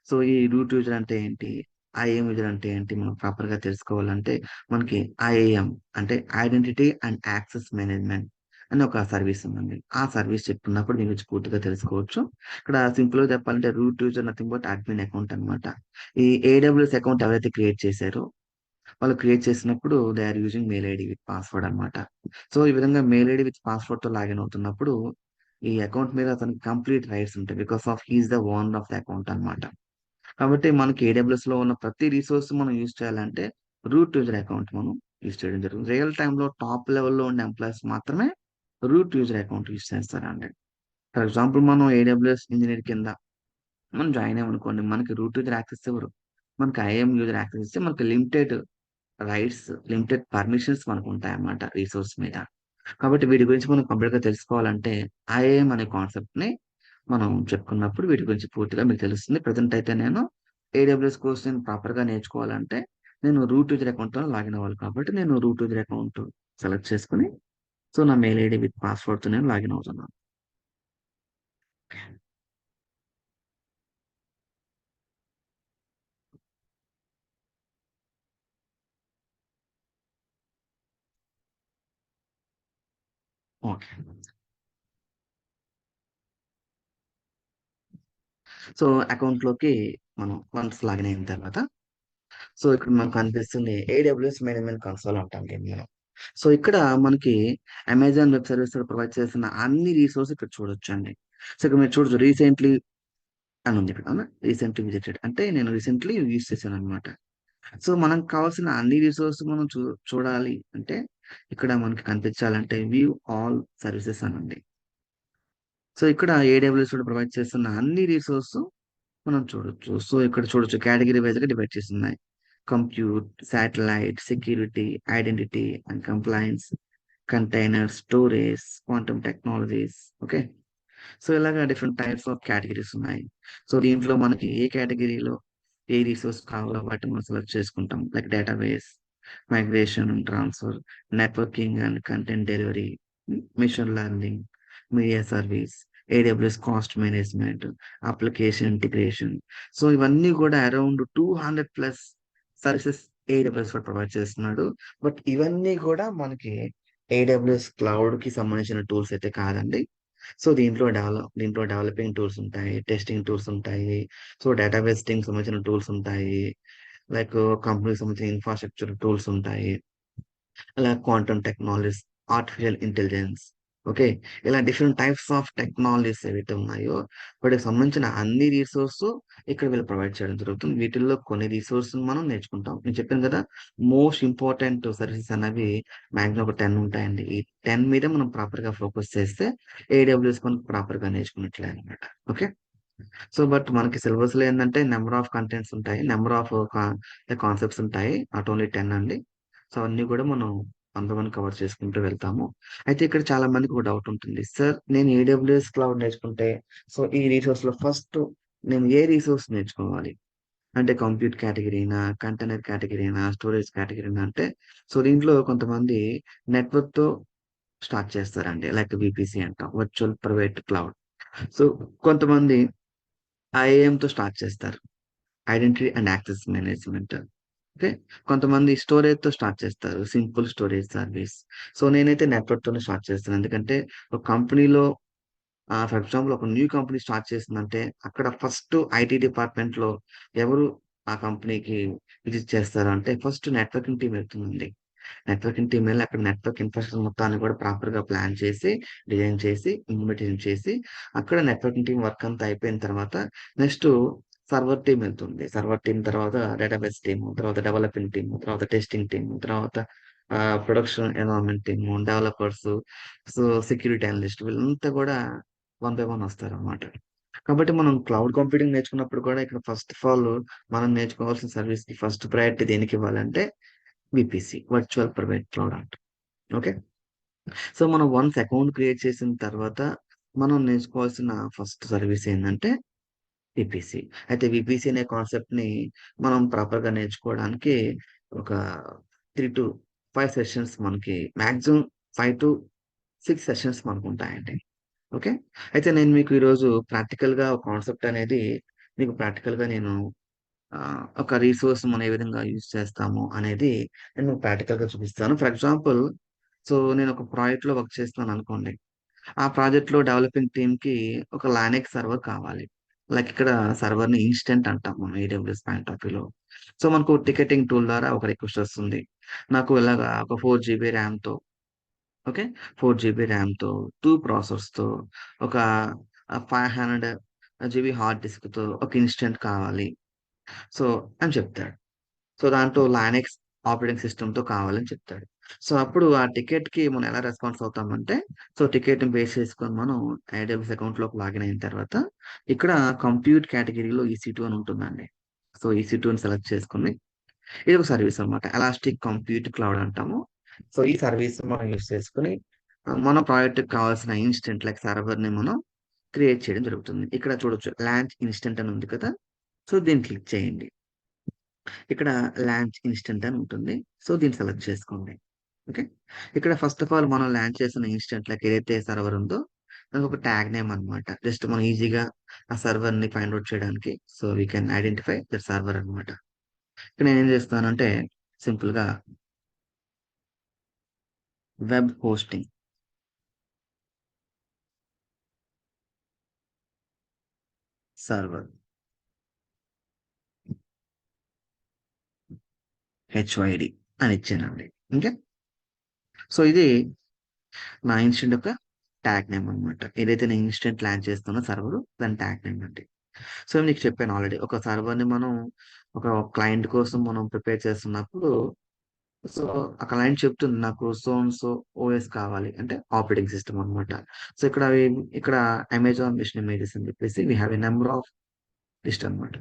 సో, ఈ రూట్ యూజర్ అంటే ఏంటి? ఐఎమ్ యూజర్ అంటే ఏంటి? మనం ప్రాపర్‌గా తెలుసుకోవాలంటే మనకి ఐఏఎం అంటే ఐడెంటిటీ అండ్ యాక్సెస్ మేనేజ్‌మెంట్ అని ఒక సర్వీస్ ఉందండి. ఆ సర్వీస్ చెప్తున్నప్పుడు దీని గురించి పూర్తిగా తెలుసుకోవచ్చు. ఇక్కడ సింపుల్‌గా చెప్పాలంటే root user nothing but admin account అన్నమాట. ఈ ఏడబ్ల్యూఎస్ అకౌంట్ ఎవరైతే క్రియేట్ చేసారో వాళ్ళు క్రియేట్ చేసినప్పుడు they are using mail ID with password అన్నమాట. సో, ఈ విధంగా మెయిల్ ఐడీ విత్ పాస్వర్డ్‌తో లాగిన్ అవుతున్నప్పుడు, ఈ అకౌంట్ మీద అతనికి కంప్లీట్ రైట్స్ ఉంటాయి. Because of he is the owner of the account అన్నమాట. కాబట్టి మనకి ఏడబ్ల్యూఎస్‌లో ఉన్న ప్రతి రిసోర్స్ మనం యూజ్ చేయాలంటే రూట్ యూజర్ అకౌంట్ మనం యూజ్ చేయడం జరుగుతుంది. రియల్ టైమ్‌లో టాప్ లెవెల్‌లో ఉండే ఎంప్లాయీస్ మాత్రమే రూట్ యూజర్ అకౌంట్ యూజ్ చేస్తారండి. ఫర్ ఎగ్జాంపుల్ మనం ఏడబ్ల్యూఎస్ ఇంజినీర్ కింద మనం జాయిన్ అయ్యామనుకోండి. మనకి రూట్ యూజర్ యాక్సెస్ ఇవ్వరు. మనకి ఐఎం యూజర్ యాక్సెస్ ఇస్తే మనకి లిమిటెడ్ రైట్స్, లిమిటెడ్ పర్మిషన్స్ మనకుంటాయన్నమాట రిసోర్స్ మీద. కాబట్టి వీటి గురించి మనం కంప్లీట్‌గా తెలుసుకోవాలంటే ఐఏఎం అనే కాన్సెప్ట్‌ని మనం చెప్పుకున్నప్పుడు వీటి గురించి పూర్తిగా మీకు తెలుస్తుంది. ప్రెజెంట్ అయితే నేను ఏడబ్ల్యూఎస్ కోర్స్ నేను ప్రాపర్‌గా నేర్చుకోవాలంటే నేను రూట్ యూజర్ అకౌంట్‌తో లాగిన్ అవ్వాలి కాబట్టి నేను రూట్ యూజర్ అకౌంట్ సెలెక్ట్ చేసుకొని సో, నా మెయిల్ ఐడీ విత్ పాస్వర్డ్‌తో నేను లాగిన్ అవుతున్నాను. ఓకే. సో అకౌంట్‌లోకి మనం వన్స్ లాగిన్ అయిన తర్వాత సో ఇక్కడ మనకు కనిపిస్తుంది ఏడబ్ల్యూఎస్ మేనేజ్మెంట్ కన్సోల్ అంటాం దీన్ని మనం. సో ఇక్కడ మనకి అమెజాన్ వెబ్ సర్వీస్ ప్రొవైడ్ చేసిన అన్ని రిసోర్స్ ఇక్కడ చూడొచ్చండి. సో ఇక్కడ మీరు చూడొచ్చు రీసెంట్లీ అని ఉంది ఇక్కడ. అవునా? రీసెంట్లీ విజిటెడ్ అంటే నేను రీసెంట్లీ యూజ్ చేశాననమాట. సో మనకు కావాల్సిన అన్ని రిసోర్స్ మనం చూడాలి అంటే ఇక్కడ మనకి కనిపించాలంటే వ్యూ ఆల్ సర్వీసెస్ అని ఉంది. సో ఇక్కడ ఏడబ్ల్యూఎస్ కూడా ప్రొవైడ్ చేస్తున్న అన్ని రిసోర్స్ మనం చూడొచ్చు. సో ఇక్కడ చూడొచ్చు కేటగిరీ వైజ్ గా డివైడ్ చేసి ఉన్నాయి. Compute, satellite, security, identity and complains, container, storage, quantum technologies. Okay. So ఇలాగా డిఫరెంట్ టైప్స్ ఆఫ్ కేటగిరీస్ ఉన్నాయి. సో దీంట్లో మనకి ఏ కేటగిరీలో ఏ రిసోర్స్ కావాలో వాటిని మనం సెలెక్ట్ చేసుకుంటాం. Like database, migration, transfer, networking and content delivery, machine learning, media service, AWS cost management, application integration. So ఇవన్నీ కూడా around 200 plus services AWS provide చేస్తున్నాడు. బట్ ఇవన్నీ కూడా మనకి ఏడబ్ల్యూఎస్ క్లౌడ్ కి సంబంధించిన టూల్స్ అయితే కాదండి. సో దీంట్లో డెవలపింగ్ టూల్స్ ఉంటాయి, టెస్టింగ్ టూల్స్ ఉంటాయి, సో డేటాబేస్ టీమ్‌కి సంబంధించిన టూల్స్ ఉంటాయి. లైక్ కంపెనీకి సంబంధించిన ఇన్‌ఫ్రాస్ట్రక్చర్ టూల్స్ ఉంటాయి. అలా quantum technologies, artificial intelligence. Okay. ఇలా డిఫరెంట్ టైప్స్ ఆఫ్ టెక్నాలజీస్ ఏవైతే ఉన్నాయో వాటికి సంబంధించిన అన్ని రిసోర్స్ ఇక్కడ వీళ్ళు ప్రొవైడ్ చేయడం జరుగుతుంది. వీటిల్లో కొన్ని రిసోర్స్ మనం నేర్చుకుంటాం. నేను చెప్పాను కదా! మోస్ట్ ఇంపార్టెంట్ సర్వీసెస్ అనేవి మాక్సిమం ఒక 10 ఉంటాయండి. ఈ 10 మీద మనం ప్రాపర్‌గా ఫోకస్ చేస్తే ఏడబ్ల్యూఎస్ మనం ప్రాపర్‌గా నేర్చుకున్నట్లే అన్నమాట. ఓకే. సో, బట్ మనకి సిలబస్‌లో ఏందంటే నంబర్ ఆఫ్ కంటెంట్స్ ఉంటాయి. నంబర్ ఆఫ్ కాన్సెప్ట్స్ ఉంటాయి. నాట్ ఓన్లీ 10 అండి. సో, అన్నీ కూడా మనం వన్ బై వన్ కవర్ చేసుకుంటూ వెళ్తాము. అయితే ఇక్కడ చాలా మందికి ఒక డౌట్ ఉంటుంది. సార్ నేను ఏడబ్ల్యూఎస్ క్లౌడ్ నేర్చుకుంటే సో, ఈ రిసోర్స్‌లో ఫస్ట్ నేను ఏ రిసోర్స్ నేర్చుకోవాలి? అంటే కంప్యూట్ కేటగిరీనా? కంటైనర్ కేటగిరీనా? స్టోరేజ్ కేటగిరీనా? అంటే సో, దీంట్లో కొంతమంది నెట్వర్క్‌తో స్టార్ట్ చేస్తారండి. లైక్ వీపీసీ అంటాం. Virtual private cloud. సో, కొంతమంది ఐఏఎంతో స్టార్ట్ చేస్తారు. Identity and access management. Okay. కొంతమంది స్టోరేజ్‌తో స్టార్ట్ చేస్తారు. Simple storage service. సో, నేనైతే నెట్వర్క్‌తోనే స్టార్ట్ చేస్తాను. ఎందుకంటే ఒక కంపెనీలో ఫర్ ఎగ్జాంపుల్ ఒక న్యూ కంపెనీ స్టార్ట్ చేసిందంటే అక్కడ ఫస్ట్ ఐటీ డిపార్ట్‌మెంట్‌లో ఎవరు ఆ కంపెనీకి విజిట్ చేస్తారు అంటే ఫస్ట్ నెట్వర్కింగ్ టీమ్ వెళ్తుందండి. నెట్వర్కింగ్ టీమ్ వెళ్లి అక్కడ నెట్వర్క్ ఇన్‌ఫ్రాస్ట్రక్చర్ మొత్తాన్ని కూడా ప్రాపర్‌గా ప్లాన్ చేసి, డిజైన్ చేసి, ఇంప్లిమెంటేషన్ చేసి, అక్కడ నెట్వర్కింగ్ టీమ్ వర్క్ అంతా అయిపోయిన తర్వాత నెక్స్ట్ సర్వర్ టీమ్ వెళ్తుంది. సర్వర్ టీమ్ తర్వాత డేటాబేస్ టీమ్, తర్వాత డెవలపింగ్ టీమ్, తర్వాత టెస్టింగ్ టీమ్, తర్వాత production environment team, developers, so security analyst వీళ్ళంతా కూడా వన్ బై వన్ వస్తారనమాట. కాబట్టి మనం క్లౌడ్ కంప్యూటింగ్ నేర్చుకున్నప్పుడు కూడా ఇక్కడ ఫస్ట్ ఆఫ్ ఆల్ మనం నేర్చుకోవాల్సిన సర్వీస్‌కి ఫస్ట్ ప్రయారిటీ దేనికివ్వాలంటే వీపీసీ వర్చువల్ ప్రైవేట్ క్లౌడ్ అంటాం. ఓకే. సో, మనం వన్స్ అకౌంట్ క్రియేట్ చేసిన తర్వాత మనం నేర్చుకోవాల్సిన ఫస్ట్ సర్వీస్ ఏందంటే వీపీసీ. అయితే వీపీసీ అనే కాన్సెప్ట్‌ని మనం ప్రాపర్‌గా నేర్చుకోవడానికి ఒక 3-5 సెషన్స్ మనకి మాక్సిమం 5-6 సెషన్స్ మనకుంటాయండి. ఓకే. అయితే నేను మీకు ఈరోజు ప్రాక్టికల్‌గా ఒక కాన్సెప్ట్ అనేది మీకు ప్రాక్టికల్‌గా నేను ఒక రిసోర్స్ మనం ఏ విధంగా యూజ్ చేస్తాము అనేది నేను ప్రాక్టికల్‌గా చూపిస్తాను. ఫర్ ఎగ్జాంపుల్ సో, నేనొక ప్రాజెక్ట్‌లో వర్క్ చేస్తున్నాననుకోండి. ఆ ప్రాజెక్ట్‌లో డెవలపింగ్ టీమ్‌కి ఒక లానెక్స్ సర్వర్ కావాలి. లైక్ ఇక్కడ సర్వర్‌ని ఇన్‌స్టంట్ అంటాం మనం ఏడబ్ల్యూఎస్ పాయింట్ ఆఫ్ వ్యూలో. సో, మనకు టికెటింగ్ టూల్ ద్వారా ఒక రిక్వెస్ట్ వస్తుంది. నాకు ఇలాగా ఒక 4 జీబీ ర్యామ్‌తో ఓకే. 4 జీబీ ర్యామ్‌తో, 2 ప్రాసెసర్స్‌తో, ఒక 500 జీబీ హార్డ్ డిస్క్‌తో ఒక ఇన్‌స్టంట్ కావాలి. సో, అని చెప్తాడు. సో, దాంట్లో లానెక్స్ ఆపరేటింగ్ సిస్టమ్‌తో కావాలని చెప్తాడు. సో, అప్పుడు ఆ టికెట్‌కి మనం ఎలా రెస్పాన్స్ అవుతామంటే, సో, టికెట్‌ని బేస్ చేసుకొని మనం ఐడబ్ల్యూఎస్ అకౌంట్‌లోకి లాగిన్ అయిన తర్వాత, ఇక్కడ కంప్యూట్ కేటగిరీలో ఈసీ2 అని ఉంటుందండి. సో, ఈసీ2ని సెలెక్ట్ చేసుకొని, ఇది ఒక సర్వీస్ అన్నమాట. ఎలాస్టిక్ కంప్యూట్ క్లౌడ్ అంటాము. సో, ఈ సర్వీస్ మనం యూజ్ చేసుకొని, మన ప్రాజెక్ట్‌కి కావాల్సిన ఇన్‌స్టంట్ లైక్ సర్వర్‌ని మనం క్రియేట్ చేయడం జరుగుతుంది. ఇక్కడ చూడొచ్చు లాంచ్ ఇన్‌స్టంట్ అని ఉంది కదా! సో, దీన్ని క్లిక్ చేయండి. ఇక్కడ లాంచ్ ఇన్‌స్టంట్ అని ఉంటుంది. సో, దీన్ని సెలెక్ట్ చేసుకోండి. ఓకే. ఇక్కడ ఫస్ట్ ఆఫ్ ఆల్ మనం లాంచ్ చేసిన ఇన్‌స్టంట్‌లకి ఏదైతే సర్వర్ ఉందో దానికొక ట్యాగ్ నేమ్ అన్నమాట. జస్ట్ మనం ఈజీగా ఆ సర్వర్‌ని ఫైండ్ ఔట్ చేయడానికి so, we can identify that server అన్నమాట. ఇక్కడ నేనేం చేస్తానంటే సింపుల్‌గా వెబ్ హోస్టింగ్ సర్వర్ హెచ్వైడి అని ఇచ్చానండి. ఓకే. సో ఇది నా ఇన్స్టెంట్ యొక్క ట్యాగ్ నేమ్ అనమాట. ఏదైతే నేను ఇన్స్టెంట్ లాంచ్ చేస్తున్న సర్వర్ దాని ట్యాగ్ నేమ్ అండి. సో మీకు చెప్పాను ఆల్రెడీ. ఒక సర్వర్‌ని మనం ఒక క్లయింట్ కోసం మనం ప్రిపేర్ చేస్తున్నప్పుడు, సో ఆ క్లయింట్ చెప్తుంది నాకు సో అండ్ సో ఓఎస్ కావాలి. అంటే ఆపరేటింగ్ సిస్టమ్ అనమాట. సో ఇక్కడ అమెజాన్ మిషన్ ఇమేజెస్ అని చెప్పేసి we have a number of list అనమాట.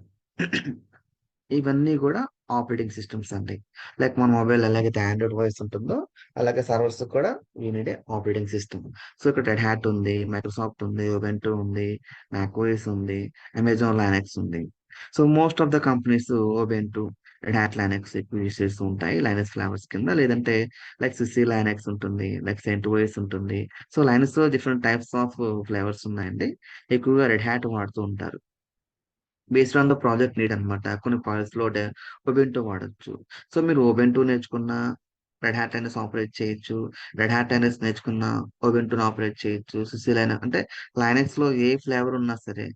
ఇవన్నీ గూడా ఆపరేటింగ్ సిస్టమ్స్ అండి. లైక్ మన మొబైల్ ఎలాగైతే ఆండ్రాయిడ్ ఓఎస్ ఉంటుందో, అలాగే సర్వర్స్ కూడా we need a operating system. So ఇక్కడ రెడ్ హ్యాట్ ఉంది, మైక్రోసాఫ్ట్ ఉంది, ఉబుంటూ ఉంది, మాక్ ఓఎస్ ఉంది, అమెజాన్ లైనక్స్ ఉంది. So most of the companies Ubuntu, Red Hat Linux ఎక్కువ యూజ్ చేస్తూ ఉంటాయి. లైనక్స్ ఫ్లేవర్స్ కింద. లేదంటే లైక్ సిసి లైనక్స్ ఉంటుంది. లైక్ సెంట్ ఓఎస్ ఉంటుంది. సో లైనక్స్‌లో డిఫరెంట్ టైప్స్ ఆఫ్ ఫ్లేవర్స్ ఉన్నాయండి. ఎక్కువగా రెడ్ హ్యాట్ వాడుతూ ఉంటారు. Based on the project need అనమాట. కొన్ని ప్రాజెక్ట్స్‌లో ఒబెంటో వాడొచ్చు. సో మీరు ఒబెంటో నేర్చుకున్న రెడ్ హ్యాట్ అనేసి ఆపరేట్ చేయొచ్చు. రెడ్ హ్యాట్ అనేసి నేర్చుకున్న ఒబెంటోని ఆపరేట్ చేయొచ్చు. సుసి అంటే లైనక్స్‌లో ఏ ఫ్లేవర్ ఉన్నా సరే,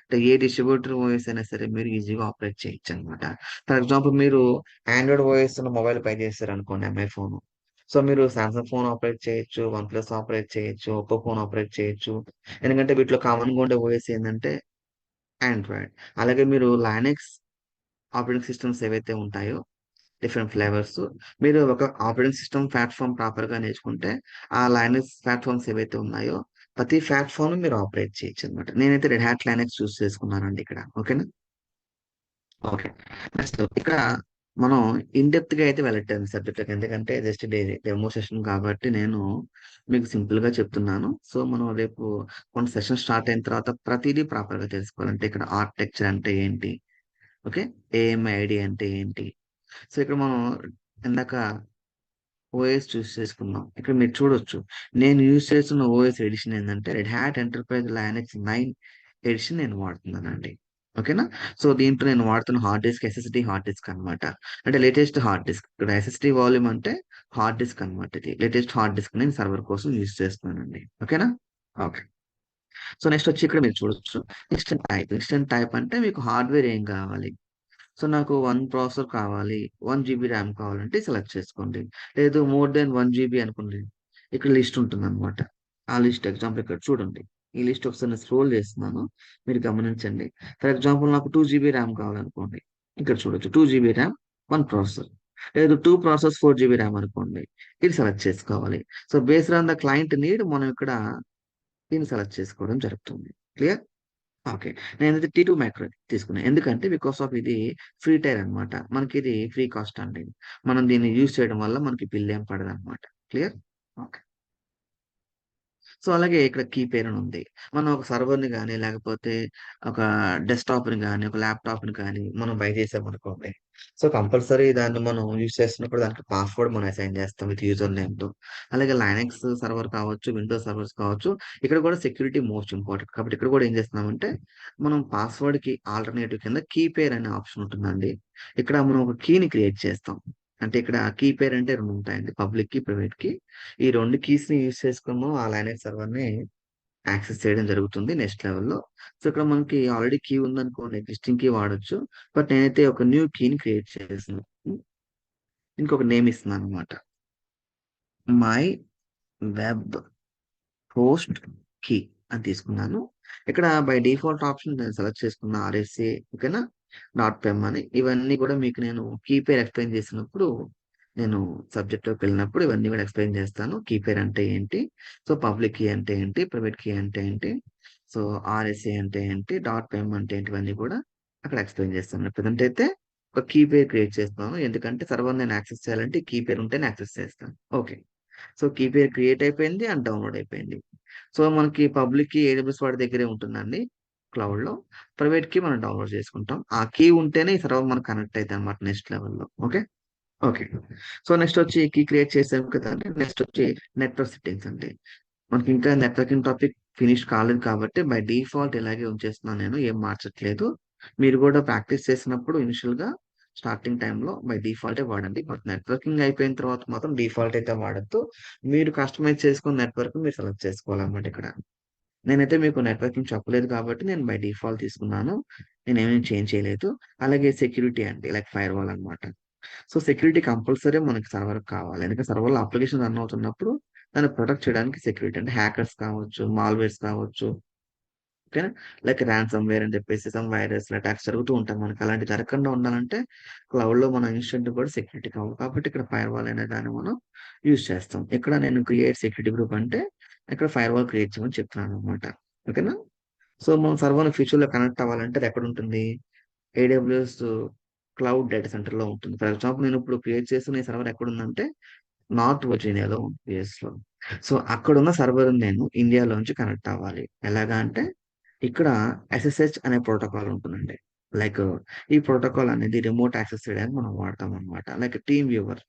అంటే ఏ డిస్ట్రిబ్యూటర్ ఓఎస్ అయినా సరే మీరు ఈజీగా ఆపరేట్ చేయొచ్చనమాట. ఫర్ ఎగ్జాంపుల్ మీరు ఆండ్రాయిడ్ ఓఎస్ ఉన్న మొబైల్ బై చేశారనుకోండి, ఎంఐ ఫోను. సో మీరు సామ్‌సంగ్ ఫోన్ ఆపరేట్ చేయొచ్చు, వన్‌ప్లస్ ఆపరేట్ చేయొచ్చు, ఒప్పో ఫోన్ ఆపరేట్ చేయొచ్చు. ఎందుకంటే వీటిలో కామన్‌గా ఉండే ఓఎస్ ఏందంటే ఆండ్రాయిడ్. అలాగే మీరు లైనక్స్ ఆపరేటింగ్ సిస్టమ్స్ ఏవైతే ఉంటాయో డిఫరెంట్ ఫ్లేవర్స్, మీరు ఒక ఆపరేటింగ్ సిస్టమ్ ప్లాట్‌ఫార్మ్ ప్రాపర్‌గా నేర్చుకుంటే, ఆ లైనక్స్ ప్లాట్‌ఫార్మ్స్ ఏవైతే ఉన్నాయో ప్రతి ప్లాట్‌ఫార్మ్‌ని మీరు ఆపరేట్ చేయొచ్చనమాట. నేనైతే రెడ్ హ్యాట్ లైనక్స్ చూస్ చేసుకున్నానండి ఇక్కడ. ఓకేనా? ఓకే. నెక్స్ట్ ఇక్కడ మనం ఇన్ డెప్త్‌గా అయితే వెళ్ళట్లేదు సబ్జెక్ట్‌లోకి. ఎందుకంటే జస్ట్ డెమో సెషన్ కాబట్టి నేను మీకు సింపుల్‌గా చెప్తున్నాను. సో మనం రేపు కొన్ని సెషన్ స్టార్ట్ అయిన తర్వాత ప్రతీదీ ప్రాపర్‌గా తెలుసుకోవాలి. అంటే ఇక్కడ ఆర్కిటెక్చర్ అంటే ఏంటి? ఓకే. ఏఎంఐడి అంటే ఏంటి? సో, ఇక్కడ మనం ఇందాక ఓఎస్ చూస్ చేసుకున్నాం. ఇక్కడ మీరు చూడొచ్చు. నేను యూజ్ చేస్తున్న ఓఎస్ ఎడిషన్ ఏందంటే Red Hat Enterprise Linux 9 edition నేను వాడుతున్నానండి. ఓకేనా? సో, దీంట్లో నేను వాడుతున్న hard disk SSD hard disk అనమాట. అంటే లేటెస్ట్ హార్డ్ డిస్క్. ఇక్కడ ఎస్ఎస్‌డి వాల్యూమ్ అంటే హార్డ్ డిస్క్ అనమాట ఇది. లేటెస్ట్ హార్డ్ డిస్క్ నేను సర్వర్ కోసం యూజ్ చేస్తున్నానండి. ఓకేనా? ఓకే. సో, నెక్స్ట్ వచ్చి ఇక్కడ మీరు చూడొచ్చు. Instant type. ఇన్‌స్టంట్ టైప్ అంటే మీకు హార్డ్‌వేర్ ఏం కావాలి? సో, నాకు 1 ప్రాసెసర్ కావాలి. 1 జీబీ ర్యామ్ కావాలంటే సెలెక్ట్ చేసుకోండి. లేదు మోర్ దాన్ 1 జీబీ అనుకోండి. ఇక్కడ లిస్ట్ ఉంటుందనమాట. ఆ లిస్ట్ ఎగ్జాంపుల్ ఇక్కడ చూడండి. ఈ లిస్ట్ ఒకసారి నేను స్క్రోల్ చేస్తున్నాను. మీరు గమనించండి. ఫర్ ఎగ్జాంపుల్ నాకు 2 జీబీ ర్యామ్ కావాలనుకోండి. ఇక్కడ చూడొచ్చు. 2 జీబీ ర్యామ్, 1 ప్రాసెసర్. లేదు 2 ప్రాసెస్ 4 జీబీ ర్యామ్ అనుకోండి. ఇది సెలెక్ట్ చేసుకోవాలి. So, based on the client need మనం ఇక్కడ దీన్ని సెలెక్ట్ చేసుకోవడం జరుగుతుంది. క్లియర్? ఓకే. నేనైతే టీ2 మైక్రో తీసుకున్నా. ఎందుకంటే బికాస్ ఆఫ్ ఇది ఫ్రీ టైర్ అన్నమాట. మనకిది ఫ్రీ కాస్ట్ అండి. మనం దీన్ని యూజ్ చేయడం వల్ల మనకి బిల్ ఏం పడదన్నమాట. క్లియర్? ఓకే. సో, అలాగే ఇక్కడ కీపేర్ అని ఉంది. మనం ఒక సర్వర్‌ని గాని, లేకపోతే ఒక డెస్క్‌టాప్‌ని గాని, ఒక ల్యాప్‌టాప్‌ని కానీ మనం బై చేసామనుకోండి. సో, కంపల్సరీ దాన్ని మనం యూజ్ చేస్తున్నప్పుడు దానికి పాస్వర్డ్ మనం అసైన్ చేస్తాం విత్ యూజర్ నేమ్‌తో. అలాగే లైనక్స్ సర్వర్ కావచ్చు, విండోస్ సర్వర్స్ కావచ్చు. ఇక్కడ కూడా సెక్యూరిటీ మోస్ట్ ఇంపార్టెంట్. కాబట్టి ఇక్కడ కూడా ఏం చేస్తున్నామంటే, మనం పాస్వర్డ్‌కి ఆల్టర్‌నేటివ్ కింద కీపేర్ అనే ఆప్షన్ ఉంటుందండి. ఇక్కడ మనం ఒక కీని క్రియేట్ చేస్తాం. అంటే ఇక్కడ కీపేర్ అంటే 2 ఉంటాయండి. పబ్లిక్‌కి, ప్రైవేట్‌కి. ఈ 2 కీస్‌ని యూజ్ చేసుకొని ఆ లైనక్స్ సర్వర్‌ని యాక్సెస్ చేయడం జరుగుతుంది నెక్స్ట్ లెవెల్‌లో. సో, ఇక్కడ మనకి ఆల్రెడీ కీ ఉందనుకోండి ఎగ్జిస్టింగ్ కీ వాడొచ్చు. బట్ నేనైతే ఒక న్యూ కీని క్రియేట్ చేస్తున్నాను. ఇంకొక నేమ్ ఇస్తున్నాననమాట. మై వెబ్ హోస్ట్ కీ అని తీసుకున్నాను. ఇక్కడ బై డిఫాల్ట్ ఆప్షన్ నేను సెలెక్ట్ చేసుకున్న ఆర్ఎస్ఏ ఓకేనా? డాట్ పెమ్ అని. ఇవన్నీ కూడా మీకు నేను కీ పేర్ ఎక్స్‌ప్లెయిన్ చేసినప్పుడు, నేను సబ్జెక్ట్‌లోకి వెళ్ళినప్పుడు ఇవన్నీ కూడా ఎక్స్‌ప్లెయిన్ చేస్తాను. కీ పేర్ అంటే ఏంటి? సో, పబ్లిక్ కీ అంటే ఏంటి? ప్రైవేట్ కీ అంటే ఏంటి? సో, ఆర్ఎస్ఏ అంటే ఏంటి? డాట్ పెమ్ అంటే ఏంటి? ఇవన్నీ కూడా అక్కడ ఎక్స్‌ప్లెయిన్ చేస్తాను. ప్రెజెంట్ అయితే ఒక కీ పేర్ క్రియేట్ చేస్తున్నాను. ఎందుకంటే సర్వర్ నేను యాక్సెస్ చేయాలంటే కీ పేర్ ఉంటేనే యాక్సెస్ చేస్తాను. Okay. So, key pair create అయిపోయింది అండ్ డౌన్‌లోడ్ అయిపోయింది. సో, మనకి పబ్లిక్‌కి ఏడబ్ల్యూఎస్ వాడి దగ్గరే ఉంటుందండి క్లౌడ్‌లో. ప్రైవేట్‌కి మనం డౌన్‌లోడ్ చేసుకుంటాం. ఆ కీ ఉంటేనే ఈ సర్వర్ మనకు కనెక్ట్ అయిద్దనమాట నెక్స్ట్ లెవెల్‌లో. ఓకే. ఓకే. సో, నెక్స్ట్ వచ్చి కీ క్రియేట్ చేసాం కదండీ! నెక్స్ట్ వచ్చి నెట్వర్క్ సెట్టింగ్స్ అండి. మనకి ఇంకా నెట్వర్కింగ్ టాపిక్ ఫినిష్ కాలేదు కాబట్టి బై డిఫాల్ట్ ఇలాగే ఉంచేస్తున్నాను నేను. ఏం మార్చట్లేదు. మీరు కూడా ప్రాక్టీస్ చేసినప్పుడు ఇనిషియల్‌గా స్టార్టింగ్ టైమ్‌లో బై డిఫాల్టే వాడండి. బట్ నెట్వర్కింగ్ అయిపోయిన తర్వాత మాత్రం డిఫాల్ట్ అయితే వాడొద్దు. మీరు కస్టమైజ్ చేసుకున్న నెట్వర్క్ మీరు సెలెక్ట్ చేసుకోవాలన్నమాట ఇక్కడ. నేనైతే మీకు నెట్వర్కింగ్ చెప్పలేదు కాబట్టి నేను బై డిఫాల్ట్ తీసుకున్నాను. నేనేమేమి చేంజ్ చేయలేదు. అలాగే సెక్యూరిటీ అండి లైక్ ఫైర్‌వాల్ అన్నమాట. సో, సెక్యూరిటీ కంపల్సరీ మనకి సర్వర్‌కి కావాలి. ఎందుకంటే సర్వర్‌లో అప్లికేషన్ రన్ అవుతున్నప్పుడు దాన్ని ప్రొటెక్ట్ చేయడానికి సెక్యూరిటీ అంటే హ్యాకర్స్ కావచ్చు, మాల్‌వేర్స్ కావచ్చు. ఓకేనా? లైక్ రాన్సమ్‌వేర్ అని చెప్పేసి సమ్ వైరస్ అటాక్స్ జరుగుతూ ఉంటాయి మనకి. అలాంటివి జరగకుండా ఉండాలంటే క్లౌడ్‌లో మనం ఇన్‌స్టంట్ కూడా సెక్యూరిటీ కావాలి. కాబట్టి ఇక్కడ ఫైర్‌వాల్ అనే దాన్ని మనం యూజ్ చేస్తాం. ఇక్కడ నేను క్రియేట్ సెక్యూరిటీ గ్రూప్ అంటే ఇక్కడ ఫైర్‌వాల్ క్రియేట్ చేయమని చెప్తున్నాననమాట. ఓకేనా? సో, మనం సర్వర్‌ని ఫ్యూచర్‌లో కనెక్ట్ అవ్వాలంటే అది ఎక్కడుంటుంది? ఏడబ్ల్యూఎస్ క్లౌడ్ డేటా సెంటర్‌లో ఉంటుంది. ఫర్ ఎగ్జాంపుల్ నేనిప్పుడు క్రియేట్ చేస్తున్న ఈ సర్వర్ ఎక్కడుందంటే నార్త్ వర్జీనియాలో ఉంది యూఎస్‌లో. సో, అక్కడున్న సర్వర్‌ని నేను ఇండియాలోంచి కనెక్ట్ అవ్వాలి. ఎలాగా అంటే ఇక్కడ ఎస్ఎస్హెచ్ అనే ప్రోటోకాల్ ఉంటుందండి. లైక్ ఈ ప్రోటోకాల్ అనేది రిమోట్ యాక్సెస్ చేయడానికి మనం వాడతామనమాట. లైక్ టీమ్ వ్యూవర్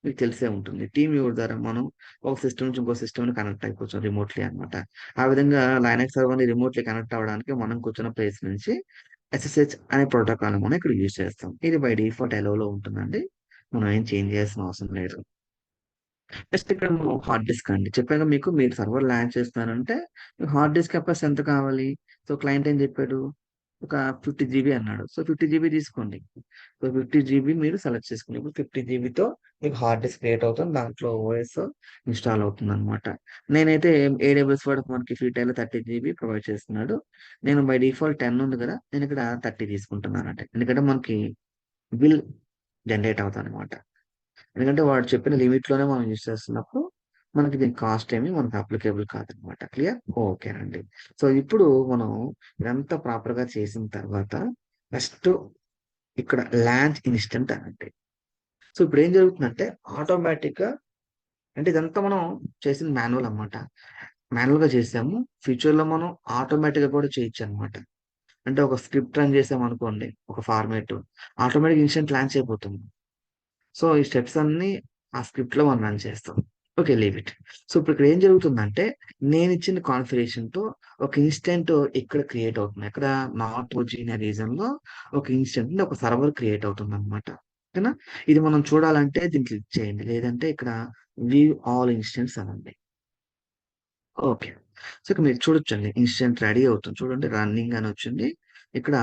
మీకు తెలిసే ఉంటుంది. టీమ్ వ్యూవర్ ద్వారా మనం ఒక సిస్టమ్ నుంచి ఇంకో సిస్టమ్‌ని కనెక్ట్ అయిపోవచ్చు రిమోట్‌లీ అన్నమాట. ఆ విధంగా లైనక్స్ సర్వర్‌ని రిమోట్‌లీ కనెక్ట్ అవ్వడానికి మనం కూర్చున్న ప్లేస్ నుంచి ఎస్ఎస్హెచ్ అనే ప్రోటోకాల్‌ని మనం ఇక్కడ యూజ్ చేస్తాం. ఇది బై డిఫాల్ట్ ఎలోలో ఉంటుందండి. మనం ఏం చేంజ్ చేయాల్సిన అవసరం లేదు. నెక్స్ట్ ఇక్కడ మనం హార్డ్ డిస్క్ అండి. చెప్పాగా మీకు మీరు సర్వర్ లాంచ్ చేస్తున్నారంటే మీకు హార్డ్ డిస్క్ కెపాసిటీ ఎంత కావాలి? సో, క్లయింట్ ఏం చెప్పాడు? ఒక 50 జీబీ అన్నాడు. సో, 50 జీబీ తీసుకోండి. సో, 50 జీబీ మీరు సెలెక్ట్ చేసుకోండి. ఇప్పుడు 50 జీబీతో మీకు హార్డ్ డిస్క్ క్రియేట్ అవుతుంది. దాంట్లో ఓఎస్ ఇన్‌స్టాల్ అవుతుందనమాట. నేనైతే ఏడబ్ల్యూఎస్ వాడు మనకి ఫ్రీ టైమ్‌లో 30 జీబీ ప్రొవైడ్ చేస్తున్నాడు. నేను బై డిఫాల్ట్ 10 ఉంది కదా! నేనిక్కడ 30 తీసుకుంటున్నానండి. ఎందుకంటే మనకి బిల్ జనరేట్ అవుతదనమాట. ఎందుకంటే వాడు చెప్పిన లిమిట్‌లోనే మనం యూజ్ చేస్తున్నప్పుడు, మనకి దీని కాస్ట్ ఏమి మనకు అప్లికేబుల్ కాదనమాట. క్లియర్? ఓకేనండి. సో, ఇప్పుడు మనం ఇదంతా ప్రాపర్‌గా చేసిన తర్వాత నెక్స్ట్ ఇక్కడ లాంచ్ ఇన్‌స్టంట్ అనండి. సో, ఇప్పుడేం జరుగుతుందంటే ఆటోమేటిక్‌గా అంటే ఇదంతా మనం చేసింది మాన్యువల్ అనమాట. మాన్యువల్‌గా చేసాము. ఫ్యూచర్‌లో మనం ఆటోమేటిక్‌గా కూడా చేయొచ్చనమాట. అంటే ఒక స్క్రిప్ట్ రన్ చేసామనుకోండి, ఒక ఫార్మాట్ ఆటోమేటిక్‌గా ఇన్‌స్టంట్ లాంచ్ అయిపోతుంది. సో, ఈ స్టెప్స్ అన్నీ ఆ స్క్రిప్ట్‌లో మనం రన్ చేస్తాం. ఓకే. Leave it. సో, ఇప్పుడు ఇక్కడ ఏం జరుగుతుందంటే, నేనిచ్చిన కాన్ఫిగరేషన్‌తో ఒక ఇన్‌స్టంట్ ఇక్కడ క్రియేట్ అవుతుంది. ఎక్కడ నార్త్ వర్జీనియా రీజియన్‌లో ఒక ఇన్‌స్టంట్ అంటే ఒక సర్వర్ క్రియేట్ అవుతుందన్నమాట. ఓకేనా? ఇది మనం చూడాలంటే దీన్ని క్లిక్ చేయండి. లేదంటే ఇక్కడ వ్యూ ఆల్ ఇన్‌స్టంట్స్ అనండి. ఓకే. సో, ఇక్కడ మీరు చూడొచ్చండి. ఇన్‌స్టంట్ రెడీ అవుతుంది. చూడండి రన్నింగ్ అని వచ్చింది. ఇక్కడ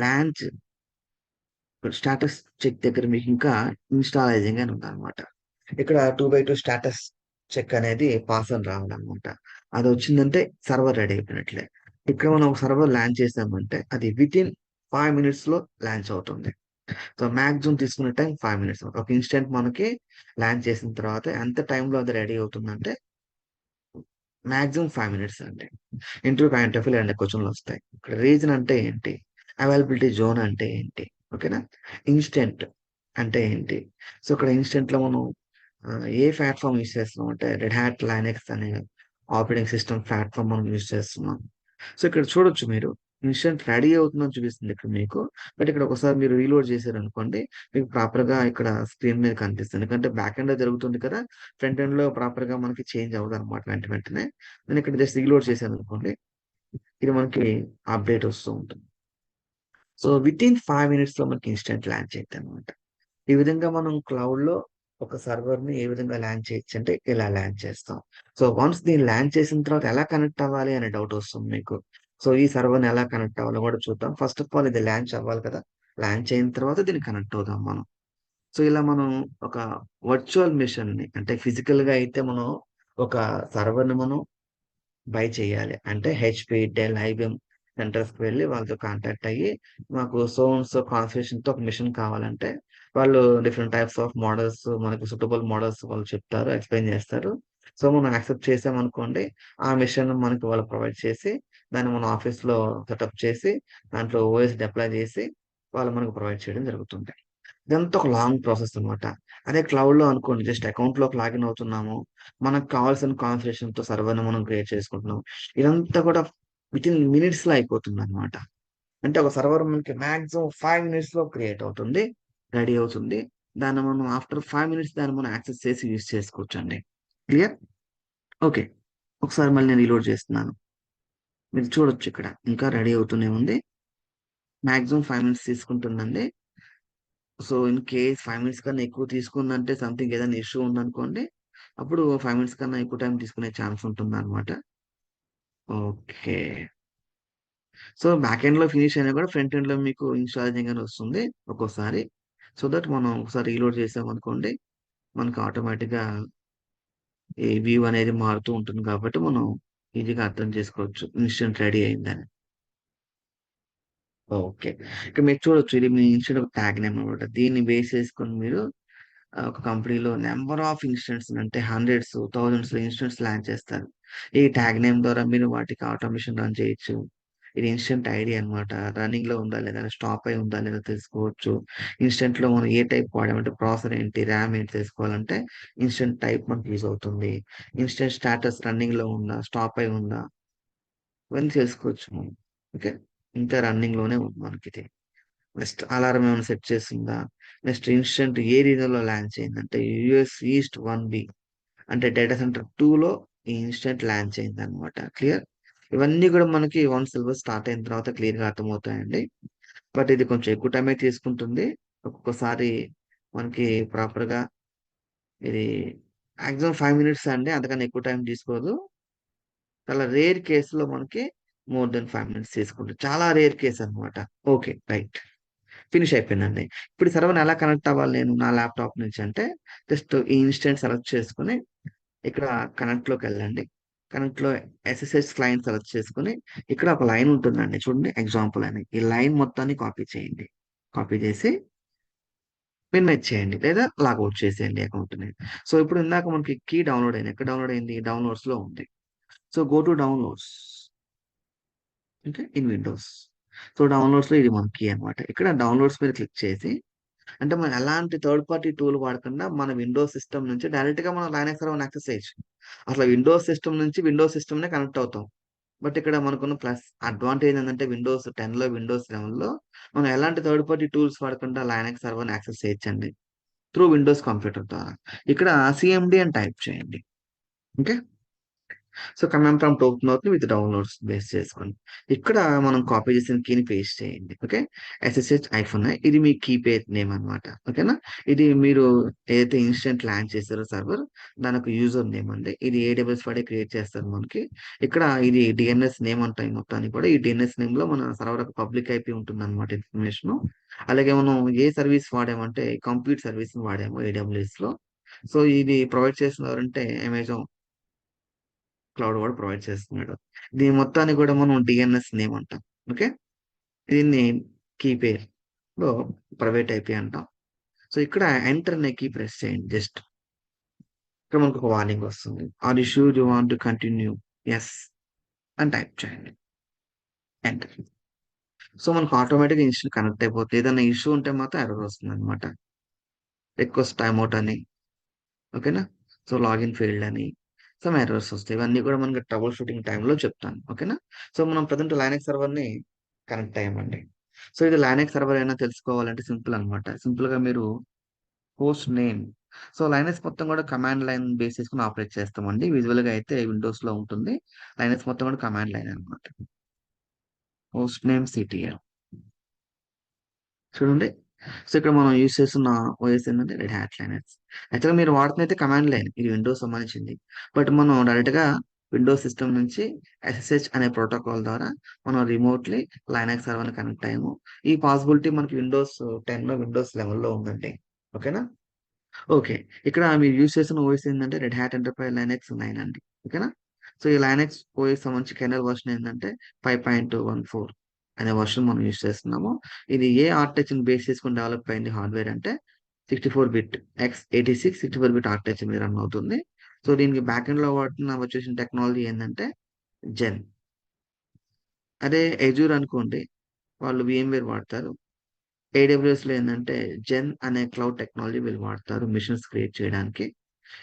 లాంచ్ స్టాటస్ చెక్ దగ్గర మీకింకా ఇన్‌స్టాలైజింగ్ అని ఉందన్నమాట. ఇక్కడ 2/2 స్టాటస్ చెక్ అనేది పాస్ అని రావాలన్నమాట. అదొచ్చిందంటే సర్వర్ రెడీ అయిపోయినట్లే. ఇక్కడ మనం ఒక సర్వర్ లాంచ్ చేసామంటే అది వితిన్ 5 మినిట్స్‌లో లాంచ్ అవుతుంది. సో, మాక్సిమం తీసుకునే టైం 5 మినిట్స్. ఒక ఇన్‌స్టంట్ మనకి లాంచ్ చేసిన తర్వాత ఎంత టైమ్‌లో అది రెడీ అవుతుందంటే మాక్సిమం 5 మినిట్స్ అండి. ఇంటర్వ్యూ పాయింట్ ఆఫ్ వ్యూ ఇలాంటి క్వెషన్‌లొస్తాయి. ఇక్కడ రీజన్ అంటే ఏంటి? అవైలబిలిటీ జోన్ అంటే ఏంటి? ఓకేనా? ఇన్‌స్టంట్ అంటే ఏంటి? సో, ఇక్కడ ఇన్‌స్టంట్‌లో మనం ఏ ప్లాట్‌ఫార్మ్ యూజ్ చేస్తున్నాం అంటే రెడ్ హాట్ లైనక్స్ అనే ఆపరేటింగ్ సిస్టమ్ ప్లాట్‌ఫార్మ్ మనం యూజ్ చేస్తున్నాం. సో, ఇక్కడ చూడొచ్చు మీరు ఇన్‌స్టంట్ రెడీ అవుతుందని చూపిస్తుంది ఇక్కడ మీకు. బట్ ఇక్కడ ఒకసారి మీరు రీలోడ్ చేశారనుకోండి, మీకు ప్రాపర్‌గా ఇక్కడ స్క్రీన్ మీద కనిపిస్తుంది. ఎందుకంటే బ్యాక్ ఎండ్‌లో జరుగుతుంది కదా! ఫ్రంట్ ఎండ్‌లో ప్రాపర్‌గా మనకి చేంజ్ అవ్వదన్నమాట వెంటనే. నేను ఇక్కడ జస్ట్ రీలోడ్ చేశాననుకోండి, ఇది మనకి అప్‌డేట్ వస్తూ ఉంటుంది. సో, వితిన్ 5 మినిట్స్‌లో మనకి ఇన్‌స్టంట్ లాంచ్ అయిద్దనమాట. ఈ విధంగా మనం క్లౌడ్‌లో ఒక సర్వర్‌ని ఏ విధంగా లాంచ్ చేయొచ్చంటే ఇలా లాంచ్ చేస్తాం. సో, వన్స్ దీన్ని లాంచ్ చేసిన తర్వాత ఎలా కనెక్ట్ అవ్వాలి అనే డౌట్ వస్తుంది మీకు. సో, ఈ సర్వర్‌ని ఎలా కనెక్ట్ అవ్వాలో కూడా చూద్దాం. ఫస్ట్ ఆఫ్ ఆల్ ఇది లాంచ్ అవ్వాలి కదా! లాంచ్ అయిన తర్వాత దీన్ని కనెక్ట్ అవుదాం మనం. సో, ఇలా మనం ఒక వర్చువల్ మెషిన్‌ని అంటే ఫిజికల్‌గా అయితే మనం ఒక సర్వర్‌ని మనం బై చేయాలి. అంటే హెచ్‌పీ, డెల్, ఐబీఎం సెంటర్స్‌కి వెళ్లి వాళ్ళతో కాంటాక్ట్ అయ్యి, మాకు సో అండ్ సో కాన్ఫిగరేషన్‌తో ఒక మెషిన్ కావాలంటే, వాళ్ళు డిఫరెంట్ టైప్స్ ఆఫ్ మోడల్స్ మనకు సూటబుల్ మోడల్స్ వాళ్ళు చెప్తారు, ఎక్స్‌ప్లెయిన్ చేస్తారు. సో, మనం యాక్సెప్ట్ చేసామనుకోండి, ఆ మెషిన్ మనకి వాళ్ళు ప్రొవైడ్ చేసి, దాన్ని మనం ఆఫీస్‌లో సెటప్ చేసి, దాంట్లో ఓఎస్ డిప్లాయ్ చేసి, వాళ్ళు మనకు ప్రొవైడ్ చేయడం జరుగుతుంది. ఇదంతా ఒక లాంగ్ ప్రాసెస్ అన్నమాట. అదే క్లౌడ్‌లో అనుకోండి జస్ట్ అకౌంట్‌లోకి లాగిన్ అవుతున్నాము. మనకు కావాల్సిన కాన్ఫిగరేషన్‌తో సర్వర్‌ని మనం క్రియేట్ చేసుకుంటున్నాం. ఇదంతా కూడా వితిన్ మినిట్స్‌లో అయిపోతుందన్నమాట. అంటే ఒక సర్వర్ మనకి మాక్సిమం 5 మినిట్స్‌లో క్రియేట్ అవుతుంది. రెడీ అవుతుంది. దాన్ని మనం ఆఫ్టర్ 5 మినిట్స్ దాన్ని మనం యాక్సెస్ చేసి యూజ్ చేసుకోవచ్చండి. క్లియర్? ఓకే. ఒకసారి మళ్ళీ నేను రీలోడ్ చేస్తున్నాను. మీరు చూడొచ్చు ఇక్కడ. ఇంకా రెడీ అవుతూనే ఉంది. మాక్సిమం 5 మినిట్స్ తీసుకుంటుందండి. సో, ఇన్ కేస్ 5 మినిట్స్ కన్నా ఎక్కువ తీసుకుందంటే సంథింగ్ ఏదైనా ఇష్యూ ఉందనుకోండి. అప్పుడు 5 మినిట్స్ కన్నా ఎక్కువ టైం తీసుకునే ఛాన్స్ ఉంటుందనమాట. ఓకే. సో, బ్యాక్ ఎండ్‌లో ఫినిష్ అయినా కూడా ఫ్రంట్ ఎండ్‌లో మీకు ఇనిషియలైజింగ్ అని వస్తుంది ఒక్కోసారి. సో దట్ మనం ఒకసారి రీలోడ్ చేసామనుకోండి, మనకు ఆటోమేటిక్‌గా ఈ వ్యూ అనేది మారుతూ ఉంటుంది కాబట్టి, మనం ఈజీగా అర్థం చేసుకోవచ్చు. ఇన్‌స్టంట్ రెడీ అయిందని. ఓకే. ఇక మీరు చూడొచ్చు. ఇది మీ ఇన్‌స్టంట్ ఒక ట్యాగ్ నేమ్ అన్నమాట. దీన్ని బేస్ చేసుకొని మీరు ఒక కంపెనీలో నంబర్ ఆఫ్ ఇన్స్టెంట్స్ అంటే హండ్రెడ్స్, థౌసండ్స్‌లో ఇన్స్టెంట్స్ లాంచ్ చేస్తారు. ఈ ట్యాగ్ నేమ్ ద్వారా మీరు వాటికి ఆటోమేషన్ రన్ చేయొచ్చు. ఇది ఇన్‌స్టంట్ ఐడీ అన్నమాట. రన్నింగ్‌లో ఉందా లేదా, స్టాప్ అయి ఉందా లేదా తెలుసుకోవచ్చు. ఇన్‌స్టంట్‌లో మనం ఏ టైప్ వాడామంటే ప్రాసెసర్ ఏంటి, ర్యామ్ ఏంటి తెలుసుకోవాలంటే ఇన్‌స్టంట్ టైప్ మనకు యూజ్ అవుతుంది. ఇన్‌స్టంట్ స్టేటస్ రన్నింగ్‌లో ఉందా, స్టాప్ అయి ఉందా ఇవన్నీ తెలుసుకోవచ్చు మనం. ఓకే. ఇంకా రన్నింగ్‌లోనే ఉంది మనకిది. నెక్స్ట్ అలారం ఏమైనా సెట్ చేసుందా? నెక్స్ట్ ఇన్‌స్టంట్ ఏ రీజియన్‌లో లాంచ్ అయిందంటే యూఎస్ ఈస్ట్ 1 అంటే డేటా సెంటర్ 2లో ఈ ఇన్‌స్టంట్ లాంచ్ అయిందన్నమాట. క్లియర్? ఇవన్నీ గూడా మనకి వన్స్ సిలబస్ స్టార్ట్ అయిన తర్వాత క్లియర్‌గా అర్థమవుతాయండి. బట్ ఇది కొంచెం ఎక్కువ టైమే తీసుకుంటుంది. ఒక్కొక్కసారి మనకి ప్రాపర్‌గా ఇది మాక్సిమం 5 మినిట్స్ అండి. అంతకన్నా ఎక్కువ టైం తీసుకోదు. చాలా రేర్ కేస్‌లో మనకి మోర్ దెన్ 5 మినిట్స్ తీసుకుంటుంది. చాలా రేర్ కేస్ అన్నమాట. ఓకే. రైట్. ఫినిష్ అయిపోయిందండి. ఇప్పుడు సర్వర్‌ని ఎలా కనెక్ట్ అవ్వాలి నేను నా ల్యాప్‌టాప్ నుంచి అంటే, జస్ట్ ఈ ఇన్‌స్టెంట్ సెలెక్ట్ చేసుకొని, ఇక్కడ కనెక్ట్‌లోకెళ్ళండి. కనెక్ట్‌లో ఎస్ఎస్హెచ్ క్లయింట్ సెలెక్ట్ చేసుకొని, ఇక్కడ ఒక లైన్ ఉంటుందండి చూడండి ఎగ్జాంపుల్ అని. ఈ లైన్ మొత్తాన్ని కాపీ చేయండి. కాపీ చేసి మినిమైజ్ చేయండి. లేదా లాగౌట్ చేసేయండి అకౌంట్‌ని. సో, ఇప్పుడు ఇందాక మనకి కీ డౌన్‌లోడ్ అయింది. ఎక్కడ డౌన్‌లోడ్ అయింది? డౌన్‌లోడ్స్‌లో ఉంది. So, go to downloads. Okay. In Windows. So, డౌన్‌లోడ్స్‌లో ఇది మన కీ అన్నమాట. ఇక్కడ డౌన్‌లోడ్స్ మీద క్లిక్ చేసి అంటే మనం ఎలాంటి థర్డ్ పార్టీ టూల్ వాడకుండా మన విండోస్ సిస్టమ్ నుంచి డైరెక్ట్‌గా మనం లైనక్స్ సర్వర్‌ని యాక్సెస్ చేయొచ్చు. అసలు విండోస్ సిస్టమ్ నుంచి విండోస్ సిస్టమ్‌నే కనెక్ట్ అవుతాం. బట్ ఇక్కడ మనకున్న ప్లస్ అడ్వాంటేజ్ ఏందంటే విండోస్ 10లో, విండోస్ 11లో మనం ఎలాంటి థర్డ్ పార్టీ టూల్స్ వాడకుండా లైనక్స్ సర్వర్‌ని యాక్సెస్ చేయొచ్చండి. త్రూ విండోస్ కంప్యూటర్ ద్వారా. ఇక్కడ సీఎండీ అని టైప్ చేయండి. Okay. So, command prompt open అవుతుంది విత్ డౌన్‌లోడ్స్ బేస్ చేసుకొని. ఇక్కడ మనం కాపీ చేసిన కీని పేస్ట్ చేయండి. ఓకే. SSH-i ఇది మీ కీ పేర్ నేమ్ అన్నమాట. ఓకేనా? ఇది మీరు ఏదైతే ఇన్‌స్టంట్ లాంచ్ చేసారో సర్వర్ దాని యొక్క యూజర్ నేమ్ అండి. ఇది ఏడబ్ల్యూఎస్ వాడే క్రియేట్ చేస్తారు మనకి. ఇక్కడ ఇది డీఎన్ఎస్ నేమ్ అంటాం ఈ మొత్తానికి కూడా. ఈ డీఎన్ఎస్ నేమ్‌లో మన సర్వర్ యొక్క పబ్లిక్ ఐపీ ఉంటుందన్నమాట ఇన్ఫర్మేషను. అలాగే మనం ఏ సర్వీస్ వాడామంటే కంప్యూట్ సర్వీస్‌ని వాడాము ఏడబ్ల్యూఎస్‌లో. సో, ఇది ప్రొవైడ్ చేస్తున్నది ఎవరంటే అమెజాన్ క్లౌడ్ వాడు ప్రొవైడ్ చేస్తున్నాడు. దీని మొత్తాన్ని కూడా మనం డీఎన్ఎస్ నేమ్ అంటాం. ఓకే. దీన్ని కీ పేర్‌లో ప్రైవేట్ ఐపీ అంటాం. సో, ఇక్కడ ఎంటర్ అనే కీ ప్రెస్ చేయండి జస్ట్. ఇక్కడ మనకు ఒక వార్నింగ్ వస్తుంది. Are you sure you want to continue? Yes అని టైప్ చేయండి. ఎంటర్. సో, మనకు ఆటోమేటిక్‌గా ఇన్‌స్టంట్ కనెక్ట్ అయిపోద్ది. ఏదైనా ఇష్యూ ఉంటే మాత్రం ఎర్రర్ వస్తుందన్నమాట. రిక్వెస్ట్ టైమ్ ఔట్ అని. ఓకేనా? సో, లాగిన్ ఫెయిల్డ్ అని సమ్ ఎర్రర్స్ వస్తాయి. ఇవన్నీ కూడా మనకి ట్రబుల్ షూటింగ్ టైమ్‌లో చెప్తాను. ఓకేనా? సో, మనం ప్రెజెంట్ లైనక్స్ సర్వర్‌ని కనెక్ట్ అయ్యామండి. సో, ఇది లైనక్స్ సర్వర్ ఏనా తెలుసుకోవాలంటే సింపుల్ అన్నమాట. సింపుల్‌గా మీరు హోస్ట్ నేమ్ సో, లైనక్స్ మొత్తం కూడా కమాండ్ లైన్ బేస్ చేసుకొని ఆపరేట్ చేస్తామండి. విజువల్‌గా అయితే విండోస్‌లో ఉంటుంది. లైనక్స్ మొత్తం కూడా కమాండ్ లైన్ అన్నమాట. హోస్ట్ నేమ్ సిటీఎల్ చూడండి. సో, ఇక్కడ మనం యూజ్ చేస్తున్న ఓఎస్ ఏంటంటే రెడ్ హాట్ లైనక్స్. యాక్చువల్‌గా మీరు వాడుతున్నదైతే కమాండ్ లైన్. ఇది విండోస్ సంబంధించింది. బట్ మనం డైరెక్ట్‌గా విండోస్ సిస్టమ్ నుంచి ఎస్ఎస్హెచ్ అనే ప్రోటోకాల్ ద్వారా మనం రిమోట్‌లీ లైనక్స్ సర్వర్‌ని కనెక్ట్ అయ్యాము. ఈ పాసిబిలిటీ మనకి విండోస్ 10లో, విండోస్ 11లో ఉందండి. ఓకేనా? ఓకే. ఇక్కడ మీరు యూజ్ చేస్తున్న ఓఎస్ ఏందంటే రెడ్ హాట్ ఎంటర్ప్రైజ్ లైనక్స్ 9 అండి. ఓకేనా? సో, ఈ లైనక్స్ ఓఎస్ సంబంధించి కెర్నల్ వెర్షన్ ఏందంటే 5.14 అనే వెర్షన్ మనం యూజ్ చేస్తున్నాము. ఇది ఏ ఆర్కిటెక్చర్‌ని బేస్ చేసుకొని డెవలప్ అయింది హార్డ్‌వేర్ అంటే 64 బిట్ x86 64 బిట్ ఆర్కిటెక్చర్ మీద రన్ అవుతుంది. సో, దీనికి బ్యాక్ ఎండ్‌లో వాడుతున్న వచ్చేసిన టెక్నాలజీ ఏందంటే జెన్. అదే అజూర్ అనుకోండి వాళ్ళు వీఎంవేర్ వాడతారు. ఏడబ్ల్యూఎస్‌లో ఏందంటే జెన్ అనే క్లౌడ్ టెక్నాలజీ వీళ్ళు వాడతారు మిషన్స్ క్రియేట్ చేయడానికి.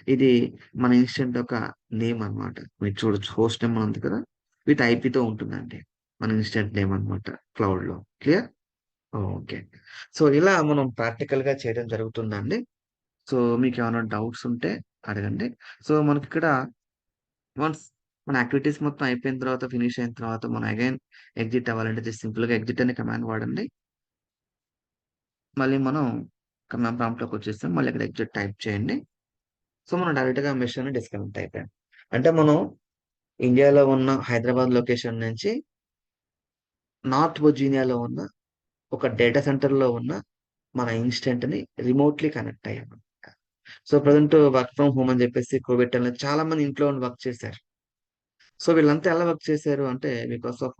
ఇది మన ఇన్‌స్టంట్ ఒక నేమ్ అన్నమాట. మీరు చూడొచ్చు హోస్ట్ నేమ్ అని ఉంది కదా! విత్ ఐపీతో ఉంటుందండి. మన ఇన్‌స్టంట్ నేమ్ అన్నమాట క్లౌడ్‌లో. క్లియర్? ఓకే. సో, ఇలా మనం ప్రాక్టికల్‌గా చేయడం జరుగుతుందండి. సో, మీకేమైనా డౌట్స్ ఉంటే అడగండి. సో, మనకిక్కడ వన్స్ మన యాక్టివిటీస్ మొత్తం అయిపోయిన తర్వాత, ఫినిష్ అయిన తర్వాత మనం అగైన్ ఎగ్జిట్ అవ్వాలంటే జస్ట్ సింపుల్‌గా ఎగ్జిట్ అనే కమాండ్ వాడండి. మళ్ళీ మనం కమాండ్ ప్రాంప్ట్‌లోకొచ్చేసాం. మళ్ళీ ఇక్కడ ఎగ్జిట్ టైప్ చేయండి. సో, మనం డైరెక్ట్‌గా మెషిన్ డిస్కనెక్ట్ అయిపోయాం. అంటే మనం ఇండియాలో ఉన్న హైదరాబాద్ లొకేషన్ నుంచి నార్త్ వర్జీనియాలో ఉన్న ఒక డేటా సెంటర్‌లో ఉన్న మన ఇన్స్టెంట్‌ని రిమోట్‌లీ కనెక్ట్ అయ్యాం. So, present work from home అని చెప్పేసి కోవిడ్ టైమ్‌లో చాలా మంది ఇంట్లో ఉండి వర్క్ చేశారు. సో, వీళ్ళంతా ఎలా వర్క్ చేశారు అంటే బికాస్ ఆఫ్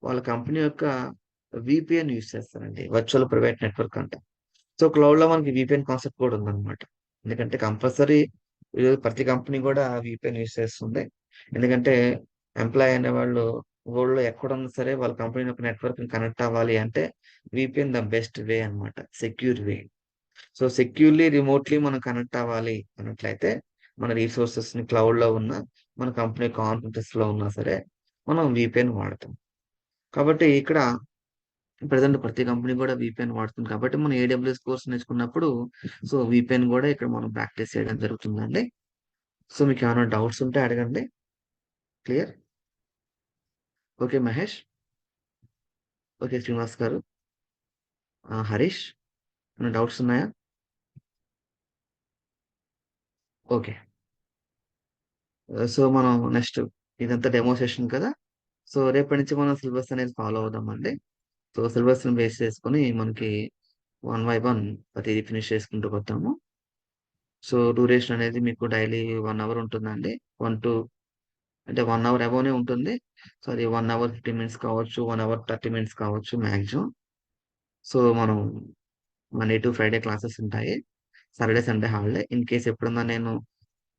వాళ్ళ కంపెనీ యొక్క వీపీఎన్ యూజ్ చేస్తారండి. వర్చువల్ ప్రైవేట్ నెట్వర్క్ అంటాం. సో, క్లౌడ్‌లో మనకి వీపీఎన్ కాన్సెప్ట్ కూడా ఉందన్నమాట. ఎందుకంటే కంపల్సరీ ఈరోజు ప్రతి కంపెనీ కూడా వీపీఎన్ యూజ్ చేస్తుంది. ఎందుకంటే ఎంప్లాయీ అనేవాళ్ళు వరల్డ్‌లో ఎక్కడున్నా సరే వాళ్ళ కంపెనీ యొక్క నెట్వర్క్‌ని కనెక్ట్ అవ్వాలి అంటే వీపీఎన్ ద బెస్ట్ వే అన్నమాట. సెక్యూర్ వే. సో, సెక్యూర్‌లీ రిమోట్‌లీ మనం కనెక్ట్ అవ్వాలి అన్నట్లయితే మన రిసోర్సెస్‌ని క్లౌడ్‌లో ఉన్న మన కంపెనీ యొక్క ఆన్ ప్రిమిసెస్‌లో ఉన్నా సరే మనం వీపీఎన్ వాడతాం. కాబట్టి ఇక్కడ ప్రెజెంట్ ప్రతి కంపెనీ కూడా వీపీఎన్ వాడుతుంది కాబట్టి మనం ఏడబ్ల్యూఎస్ కోర్స్ నేర్చుకున్నప్పుడు సో వీపీఎన్ కూడా ఇక్కడ మనం ప్రాక్టీస్ చేయడం జరుగుతుందండి. సో మీకు ఏమైనా డౌట్స్ ఉంటే అడగండి. Clear? Okay Mahesh. Okay Srinivas గారు. హరీష్. ఏమైనా డౌట్స్ ఉన్నాయా? ఓకే. సో మనం నెక్స్ట్ ఇదంతా డెమో సెషన్ కదా. సో రేపటి నుంచి మనం సిలబస్ అనేది ఫాలో అవుదామండి. సో సిలబస్ ని బేస్ చేసుకొని మనకి వన్ బై వన్ ప్రతిదీ ఫినిష్ చేసుకుంటూ పోతాము. సో డ్యూరేషన్ అనేది మీకు డైలీ 1 అవర్ ఉంటుందండి. 1 to అంటే 1 అవర్ అబోనే ఉంటుంది. సో, అది 1 అవర్ 15 మినిట్స్ కావచ్చు, 1 అవర్ 30 మినిట్స్ కావచ్చు మాక్సిమం. సో, మనం మండే టు ఫ్రైడే క్లాసెస్ ఉంటాయి. Saturday, Sunday holiday. In case ఎప్పుడన్నా నేను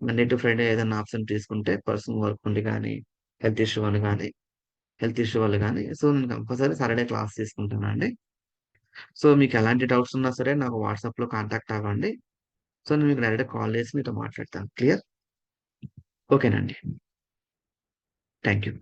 మండే టు ఫ్రైడే ఏదైనా ఆబ్సెంట్ తీసుకుంటే పర్సనల్ వర్క్ ఉండి గానీ, హెల్త్ ఇష్యూ అని గానీ హెల్త్ ఇష్యూ వల్ల గానీ, సో, నేను కంపల్సరీ సాటర్‌డే క్లాస్ తీసుకుంటానండి. సో, మీకు ఎలాంటి డౌట్స్ ఉన్నా సరే నాకు వాట్సాప్‌లో కాంటాక్ట్ అవ్వండి. సో, నేను మీకు డైరెక్ట్‌గా కాల్ చేసి మీతో మాట్లాడతాను. క్లియర్? ఓకేనండి. Thank you.